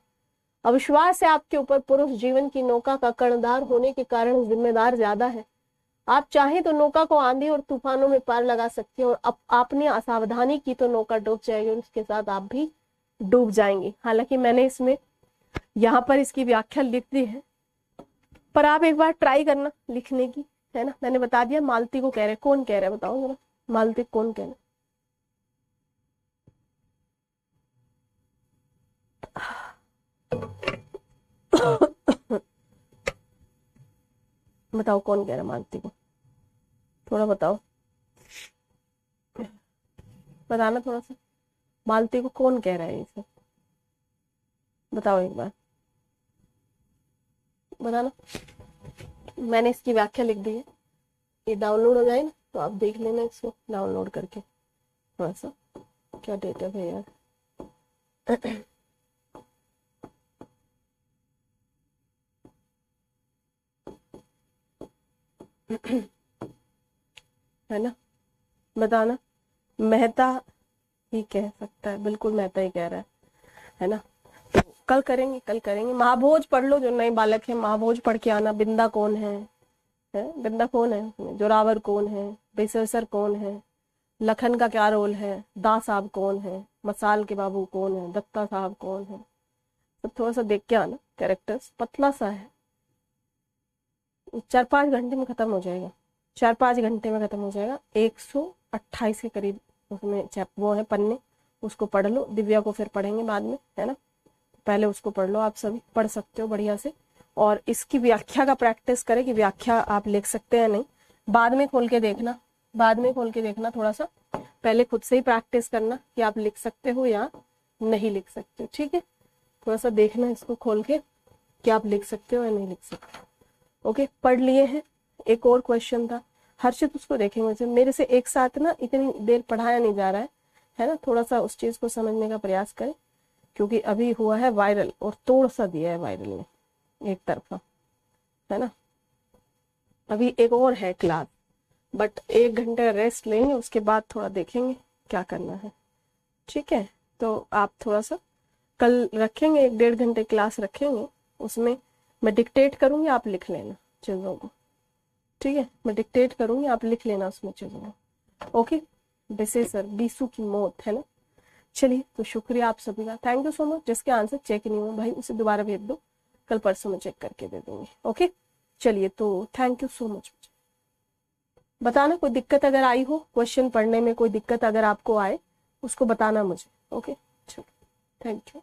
अविश्वास है आपके ऊपर, पुरुष जीवन की नौका का कर्णधार होने के कारण जिम्मेदार ज्यादा है। आप चाहें तो नौका को आंधी और तूफानों में पार लगा सकते हैं, और आपने असावधानी की तो नौका डूब जाएगी और उसके साथ आप भी डूब जाएंगे। हालांकि मैंने इसमें यहाँ पर इसकी व्याख्या लिख दी है, पर आप एक बार ट्राई करना लिखने की, है ना। मैंने बता दिया मालती को कह रहे। कौन कह रहा है बताओ जरा, मालती कौन कह रहा है? बताओ कौन कह रहा है मालती को, थोड़ा बताओ, बताना थोड़ा सा। मालती को कौन कह रहा है ये सब, बताओ एक बार, बताना। मैंने इसकी व्याख्या लिख दी है, ये डाउनलोड हो जाए ना तो आप देख लेना इसको डाउनलोड करके थोड़ा सा। क्या डेटा है यार। है ना, बताना। मेहता ही कह सकता है, बिल्कुल मेहता ही कह रहा है ना। तो कल करेंगे। महाभोज पढ़ लो, जो नए बालक है महाभोज पढ़ के आना। बिंदा कौन है? बिंदा कौन है उसमें? जोरावर कौन है? बेसर कौन है? लखन का क्या रोल है? दा साहब कौन है? मसाल के बाबू कौन है? दत्ता साहब कौन है? सब थोड़ा सा देख के आना। कैरेक्टर्स पतला सा है, 4-5 घंटे में खत्म हो जाएगा। 4-5 घंटे में खत्म हो जाएगा। 128 के करीब उसमें वो है पन्ने, उसको पढ़ लो। दिव्या को फिर पढ़ेंगे बाद में, है ना। पहले उसको पढ़ लो, आप सभी पढ़ सकते हो बढ़िया से। और इसकी व्याख्या का प्रैक्टिस करें कि व्याख्या आप लिख सकते हैं नहीं। बाद में खोल के देखना थोड़ा सा। पहले खुद से ही प्रैक्टिस करना कि आप लिख सकते हो या नहीं लिख सकते हो, ठीक है। थोड़ा सा देखना इसको खोल के कि आप लिख सकते हो या नहीं लिख सकते। ओके, पढ़ लिए हैं। एक और क्वेश्चन था हर्षित, उसको देखेंगे। मेरे से एक साथ ना इतनी देर पढ़ाया नहीं जा रहा है ना। थोड़ा सा उस चीज को समझने का प्रयास करें, क्योंकि अभी हुआ है वायरल और तोड़ सा दिया है वायरल ने एक तरफा, है ना। अभी एक और है क्लास, बट 1 घंटे रेस्ट लेंगे, उसके बाद थोड़ा देखेंगे क्या करना है, ठीक है। तो आप थोड़ा सा कल रखेंगे, 1-1.5 घंटे क्लास रखेंगे। उसमें मैं डिक्टेट करूंगी, आप लिख लेना चीजों को, ठीक है। मैं डिक्टेट करूंगी, आप लिख लेना उसमें चीजों को। ओके, बेसेसर बीसू की मौत, है ना। चलिए, तो शुक्रिया आप सभी का, थैंक यू सो मच। जिसके आंसर चेक नहीं हुआ भाई उसे दोबारा भेज दो, कल परसों में चेक करके दे दूंगी। ओके, चलिए, तो थैंक यू सो मच। बताना कोई दिक्कत अगर आई हो, क्वेश्चन पढ़ने में कोई दिक्कत अगर आपको आए उसको बताना मुझे। ओके, चलो, थैंक यू।